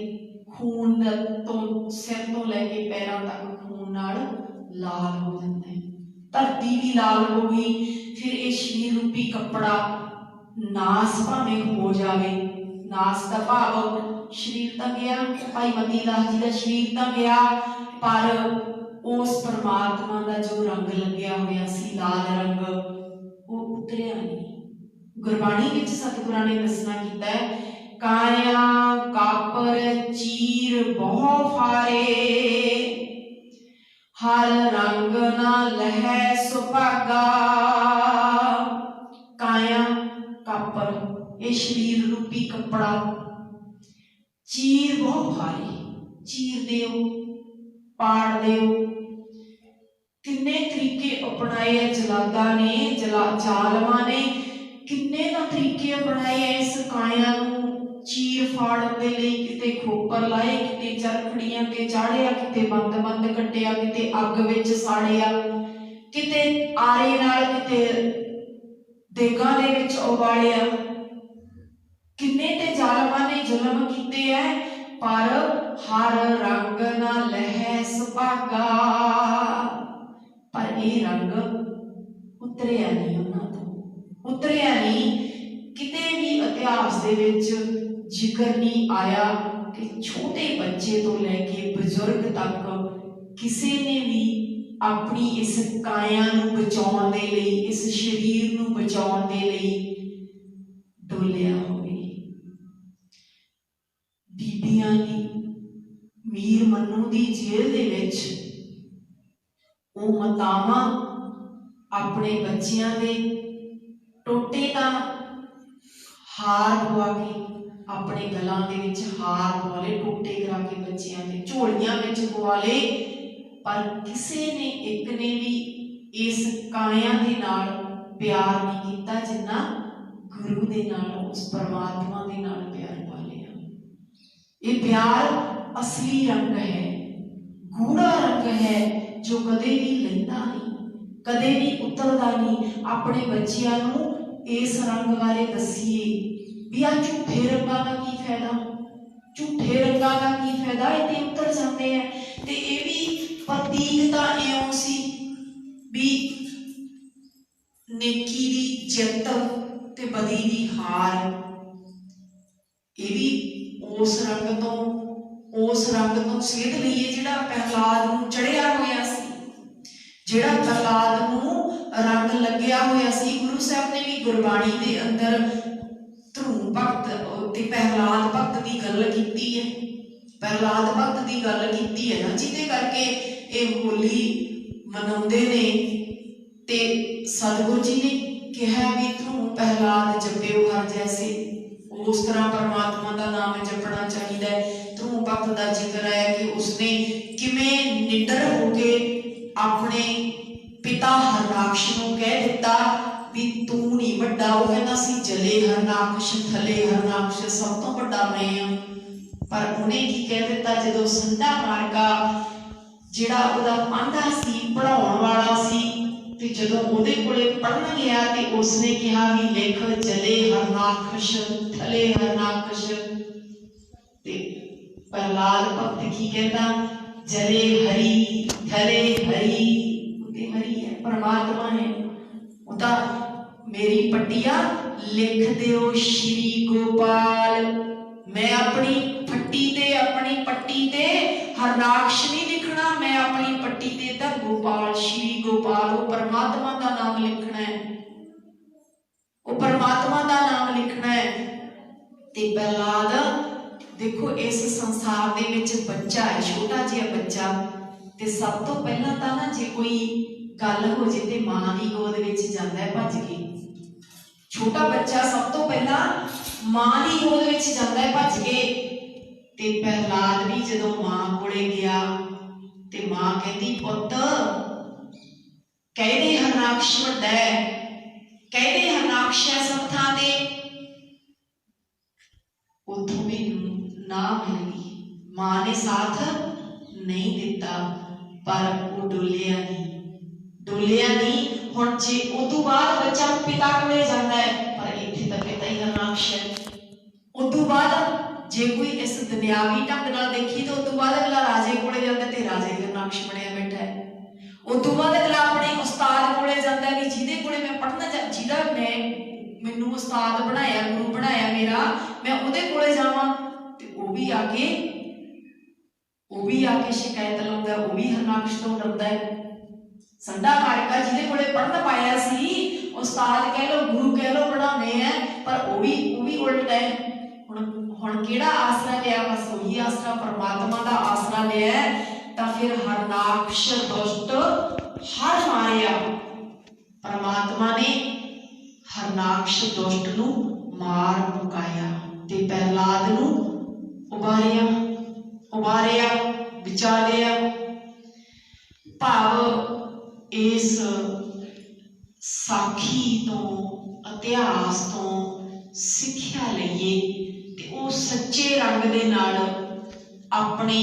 खून तो सिर तो लैके पैरों तक खून नाल लाल हो जाता है, धरती भी लाल हो गई। फिर ये शरीर रूपी कपड़ा नास भावें हो जाए, नास का भाव शरीर तो गया, भाई मती दास जी का शरीर तो गया, पर उस परमात्मा का जो रंग लग्या होया सी लाल रंग, वो उतरिया नहीं। गुरबाणी विच सतगुरां ने दसना कीता है, काया कापर चीर बहु फारे, हर रंग ना लहै सुभागा। काया कापर ये शरीर रूपी कपड़ा, चीर बहु फारे, चीर देओ, पाड़ देओ। किन्ने तरीके अपनाए है जलादा ने, जालमा ने किन्ने ना तरीके अपनाए है इस काया नूं चीर फाड़न दे लई। किते खोपर लाए, किते चरखड़ियां ते चाढ़िया, किते बंद बंद कट्टिया, किते अग विच साड़िया, किते आरे नाल, किते देगां दे विच उबालिया। किन्ने ते जालमां ने जुल्म कीते है, पर हर रंग ना लहै सुभागा। पर ये रंग उतरिया नहीं, उन्हां तों उतरिया नहीं। किते भी इतिहास दे विच जिक्र नहीं आया कि छोटे बच्चे तो लैके बजुर्ग तक किसी ने भी अपनी इस काया नूं बचाउण दे लई, इस शरीर नूं बचाउण दे लई डोलिया होवे। बीबियां ने मीर मन्नू दी जेल दे विच वो मातावां अपने बच्चियां दे टोटे तां हार पवा के, अपने गलां दे विच हार पवा ले, टोटे करा के बच्चियां दे झोलियां विच पवा ले, पर किसी ने एक ने भी इस काया दे नाल प्यार नहीं कीता जिन्ना गुरु दे नाल, उस परमात्मा दे नाल प्यार पा लिया। ये प्यार असली रंग है, गूढ़ा रंग है, जो कदे भी लैंदा नहीं, कदे भी उतरदा नहीं। अपने बच्चियां नूं इस रंग बारे दसीए भी आ झूठे रंगां दा की फायदा, झूठे रंगां दा की फायदा, इत्ते उतर जाते हैं। ते ये भी प्रतीक तां इउं सी भी नेकी दी जित ते बदी दी हार। ये भी उस रंग तो सेध लईए जिहड़ा प्रहलाद नूं चढ़िया होया सी, जिहड़ा प्रहलाद नूं रंग लग्या होया सी। गुरु साहब ने भी गुरबाणी दे अंदर ध्रुव भगत ते प्रहलाद भगत की गल कीती है, प्रहलाद भगत की गल कीती है ना, जिहदे करके ये होली मनाउंदे ने। ते सतगुरु जी ने कहा भी ध्रुव प्रहलाद जपिओ हर जैसे, उस तरह परमात्मा का नाम जपना चाहिए। ध्रुव भगत का जिक्र है कि उसने किवें निडर होके अपने पिता हरनाक्ष नूं कह दिता भी तू नहीं वड्डा, वो कहता सी जले हरनाक्ष थले हरनाक्ष, सब तो वड्डा मैं हां। पर उन्हें की कह दिता, जदों संधा मार्गा जिहड़ा उहदा पांधा सी, पढ़ाउण वाला सी, ते जदों उहदे कोले पढ़न गया ते उसने कहा भी लिख जले हरनाखश थले हरनाखश। ते प्रहलाद भगत की कहता जले हरि थले हरि, उते हरि है परमात्मा है। उता मेरी पट्टिया लिख दियो श्री गोपाल। मैं अपनी पट्टी ते हरनाक्ष नहीं लिखना, मैं अपनी पट्टी ते ता गोपाल श्री गोपाल वो परमात्मा का नाम लिखना है, वो परमात्मा का नाम लिखना है। ते प्रहलाद देखो इस संसार दे विच बच्चा है, छोटा जिहा बच्चा, ते सब तो पहला तां ना जे कोई गल हो जाए ते मां दी गोद विच जांदा है भज के। छोटा बच्चा सब तो पहला मां दी गोद विच जांदा है भज के। ते प्रहलाद भी जदों मां कोले गया ते मां कहती पुत्त कहदे हरनाक्ष वड्डा है, कहदे हरनाक्ष है सब थां ते। उथों भी ना मिल गई, मां ने साथ नहीं दिता, पर वो डोलिया नहीं। हुण जे उदों बाद बच्चा पिता कोले जांदा है, पर इत्थे तां पिता ही हरनाक्ष है। उदों बाद जे कोई इस दुनियावी ढंग नाल देखी तो उदों बाद अगला राजे कोले जांदा ते राजे हरनाक्ष बनया बैठा है। उदों बाद अगला अपने उस्ताद कोले जांदा कि जिहदे कोले मैं पढ़ना जिहदा मैनूं उस्ताद बनाया गुरु बनाया मेरा, मैं उहदे कोले जावां ते वो भी आके शिकायत लाउंदा, वो भी हरनाक्ष तो डरदा है। संडा मारका जिहदे कोले पढ़न पाया सी, उस्ताद कह लो गुरु कह लो पढ़ाने हैं, पर वो भी उल्टा है। हुण किहड़ा आसरा लिया, बस वही आसरा परमात्मा का आसरा लिया। तां फिर हरनाक्ष दुष्ट हर मारिया, परमात्मा ने हरनाक्ष दुष्ट नूं मार मुकाया ते प्रहलाद नूं उबारिया बचा लिया। भाव इस साखी तो इतिहास तो सिक्ख्या लईए ते वो सच्चे रंग दे नाल अपने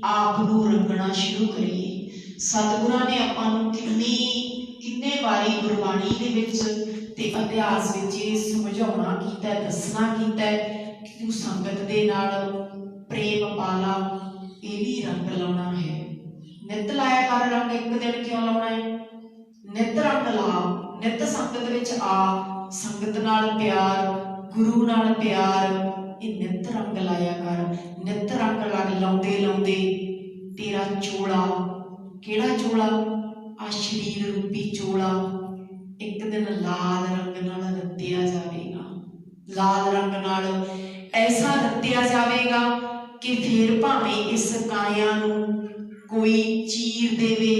आप नूं रंगना शुरू करिए। सतगुरां ने आपां नूं किन्ने वारी गुरबाणी दे विच ते इतिहास विच समझाउणा कीता, दसना कीता कि तूं संगत दे नाल प्रेम पाला, ये भी रंग लाउणा है। नित लाया कर रंग, एक दिन क्यों लाउणा है? नित रंग ला, नित संगत विच आ, संगत नाल प्यार, गुरु नाल प्यार, ये नित रंग लाया कर। नित रंग लाउंदे लाउंदे तेरा चोला, किहड़ा चोला? आ शरीर रूपी चोला एक दिन लाल रंग नाल रत्तिया जावेगा। लाल रंग नाल ऐसा रत्तिया जावेगा कि फिर भावें इस काया नूं कोई चीर देवे,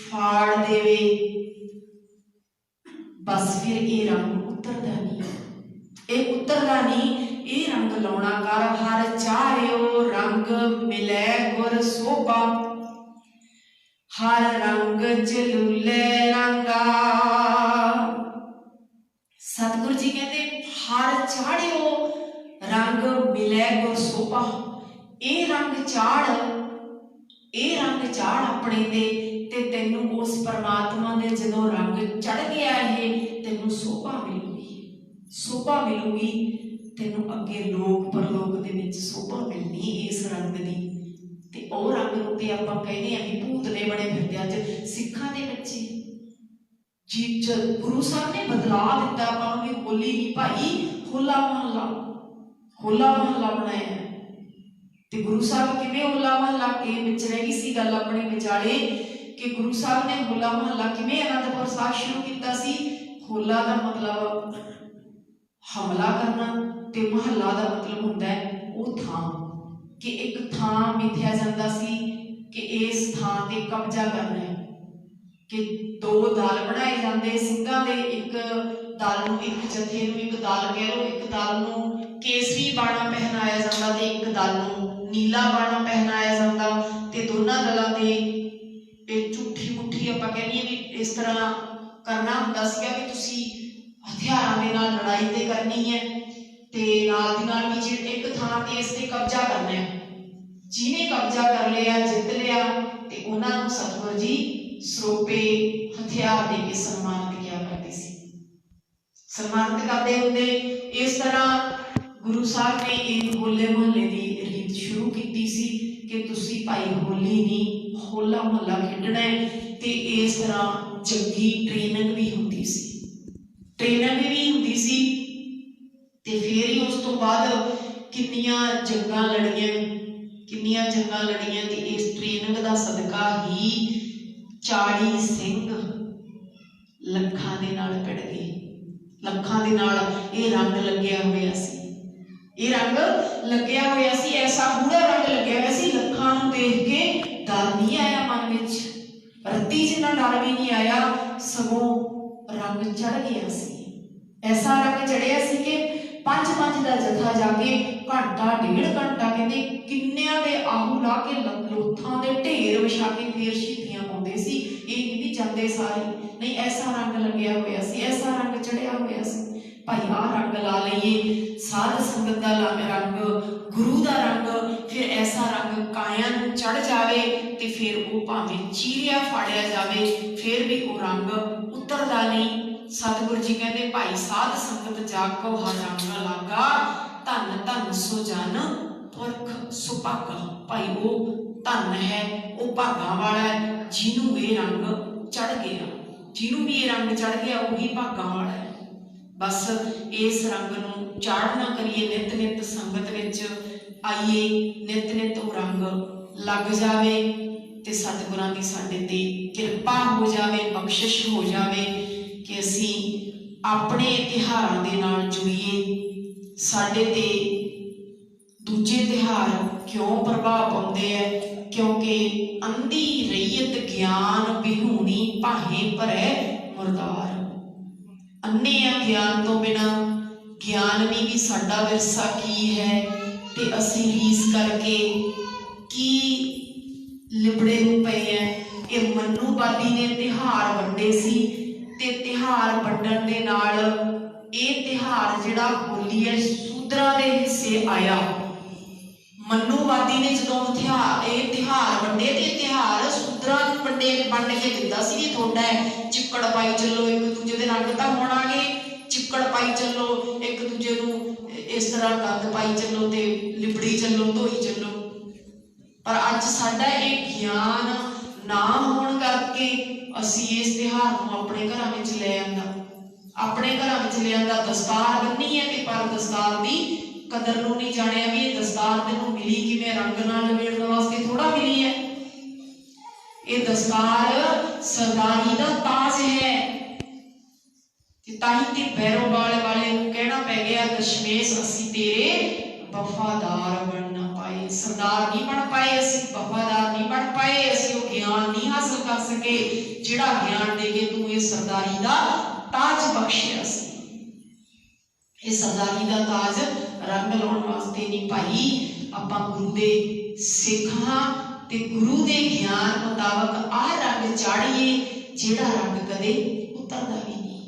फाड़ देवे, बस फिर ये रंग उतरदा नहीं। ये रंग लाउणा कर। हर चारियो रंग मिले गुर सोभा, हर रंग चलूले रंगा। सतगुरु जी कहते हर चाड़ियो रंग मिले गुर सोभा। ये रंग चाड़ अपने ते तेनू उस परमात्मा दे जदों रंग चढ़ गया है, तेनू शोभा मिलूगी, तेनू अगे लोक परलोक दे विच शोभा मिलनी इस रंग दी। ते ओह रंग नूं ते आपां कहने आ कि भूतले बने फिरदे अज सिखां दे बच्चे। जी गुरु साहब ने बदला दिता आपां नूं कि होली नहीं भाई, होला महल्ला बनाया। ते गुरु साहब किवें होला महल्ला के विच रह गई सी गल अपने विचाले कि गुरु साहब ने होला महल्ला किवें आनंदपुर साहब शुरू किया सी। होला का मतलब हमला करना ते महल्ला का मतलब हुंदा है वो थां, कि एक थां मिथ्या जांदा सी कि इस थां ते कब्जा करना है। कि दो दल बनाए जाते सिंघां दे, एक दल नूं एक जथे नूं एक दल कह लो, एक दल नूं केसरी बाणा पहनाया जाता ते एक दल नूं नीला बाणा पहनाया जाता। ते दोनों दलों के झूठी मुठी आपां कहनीए भी इस तरह करना हुंदा सीगा कि तुसीं हथियारां दे नाल लड़ाई ते करनी है ते नाल दी नाल भी एक थां ते इस ते कब्जा करना है। जिन्हें कब्जा कर लिया जित लिया ते उन्हां नूं सतगुर जी ਸਰੋਪੇ ਹਥਿਆਰ ਦੇ ਕੇ ਸਨਮਾਨਿਤ किया करते सी। सन्मानित करते होंगे। इस तरह गुरु साहब ने एक होले मोहल्ले की रीत शुरू की सी कि तुसी भाई होली नहीं होला मोहल्ला खेडना है। ते इस तरह जंगी ट्रेनिंग भी होंदी सी, ट्रेनिंग भी होंदी सी। ते फिर ही उस तो बाद किन्नियां जंगां लड़ियां ते इस ट्रेनिंग का सदका ही 40 सिंह लखां दे नाल कड़ गए। लखां दे नाल ये रंग लग्या होया सी, ये रंग लग्या होया सी, ऐसा गूढ़ा रंग लग्या होया सी। लखां नूं देख के डर नहीं आया मन विच, रत्ती जिन्ना डर भी नहीं आया, सगों रंग चढ़ गया सी। ऐसा रंग चढ़िया सी कि 5-5 का जत्था जाके घंटा 1.5 घंटा कहते किन्नियां दे आहू ला के लोथां दे ढेर विछा के फिर शहीदियां पाउंदे सी। ये नहीं जाते सारे नहीं, ऐसा रंग लग्या होया सी, ऐसा रंग चढ़िया होया सी। भाई आ रंग ला लईए, साध संगत का रंग, गुरु का रंग, फिर ऐसा रंग काया नूं चढ़ जाए तो फिर वो भावें चीरिया फाड़िया जाए फिर भी वो रंग उतरदा नहीं। सतगुरु जी कहते भाई साध संगत जागो हर रंग लागा, धन धन सो जन पुरख सुभागा। भाई वो धन है, वो भागा वाला है जिन्हों ये रंग चढ़ गया, जिन्हों भी ये रंग चढ़ गया वही भागा वाला है। बस इस रंग नूं चाढ़ना करिए, नित नित संगत विच आइए, नित नित वो रंग लग जावे ते सतगुरां दी साडे ते किरपा हो जावे, बख्शिश हो जावे कि असीं अपने तिहारां दे नाल जुड़ीए। साडे ते दूजे तिहार क्यों प्रभाव पाउंदे है? क्योंकि अंधी रईयत ज्ञान बिहूणी भाहे भरै मुरदार। अन्ने आ ज्ञान तो बिना, ज्ञान नहीं भी साडा विरसा की है ते असीं रीस करके की लिबड़े पे है। ये मनुवादी ने तिहार वंडे सी ते तिहार वंडण दे नाल ये तिहार जिहड़ा होली है सूद्रां दे हिस्से आया। मनुवादी ने जो तिहार वंडे ते तिहार सूद्रां नूं वंड के दिंदा सी कि तुहाडा है, चिक्कड़ पाई चलो, एक दूजे दे रंग तां होण आ गए, चिक्कड़ पाई चलो, एक दूजे नूं इस तरह गंद पाई चलो ते लिबड़ी चलो, धोई चलो। पर अज साडा ये ज्ञान ना होण करके असीं इस तिहार नूं अपने घरां विच ले आंदा, अपने घरां विच ले आंदा। दस्तार बन्नी है ते पर दस्तार दी कदर नूं नहीं जाणिया भी ये दस्तार तैनूं मिली किवें, रंग नाल लपेटण वास्ते थोड़ा मिली है। ये दस्तार सरदारी दा ताज है। ताही ते भैरोवाल वाले नूं कहना पै गया दशमेश असीं तेरे वफादार बन ना पाए। सरदार नहीं बन पाए, असीं वफादार नहीं बन पाए, असीं वो ज्ञान नहीं हासिल कर सके जिहड़ा ज्ञान दे के तू ये सरदारी दा ताज बख्शिया सी। ये सरदारी दा ताज रंग लाउण वास्ते नहीं भाई, आपां गुरु दे सिख हां ते गुरु दे ज्ञान मुताबक आ रंग चाड़िए जिहड़ा रंग कदे उतरदा भी नहीं,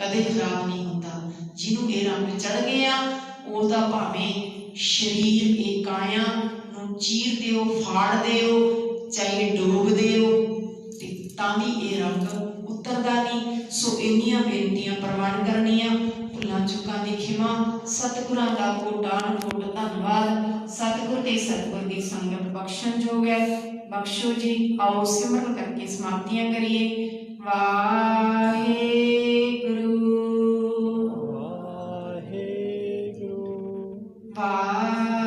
कदे खराब नहीं होता। जिन्हों ये रंग चढ़ गया उसका भावें शरीर ये काया नूं चीर दिओ, फाड़ दिओ, चाहे डोब दिओ, तां भी ये रंग उतरदा नहीं। सो इन्नियां बेनतियां प्रवान करनियां, भुलां चुकां दी खिमा। सतगुरां दा कोटान कोट धन्नवाद। सतगुर ते सतगुर दी संगत बख्शण जोग है, बख्शो जी। आओ सिमरन करके समाप्तियां करिए। वाहे वाहे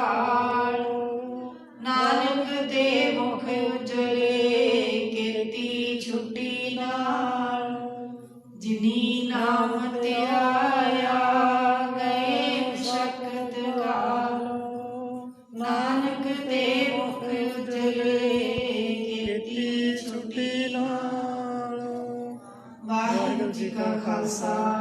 ਕਾਲੋ। ਨਾਨਕ ਦੇ ਮੁਖ ਉਜਲੇ ਕੀਤੀ ਛੁੱਟੀ ਨਾਲੋਂ। ਜਿਨੀ ਨਾਮ ਧਿਆਇਆ ਗਏ ਮਸ਼ਕਤ ਕਾਲੋ। ਨਾਨਕ ਦੇ ਮੁਖ ਉਜਲੇ ਕੀਤੀ ਛੁੱਟੀ ਨਾਲੋਂ। ਵਾਹਿਗੁਰੂ ਜੀ ਕਾ ਖਾਲਸਾ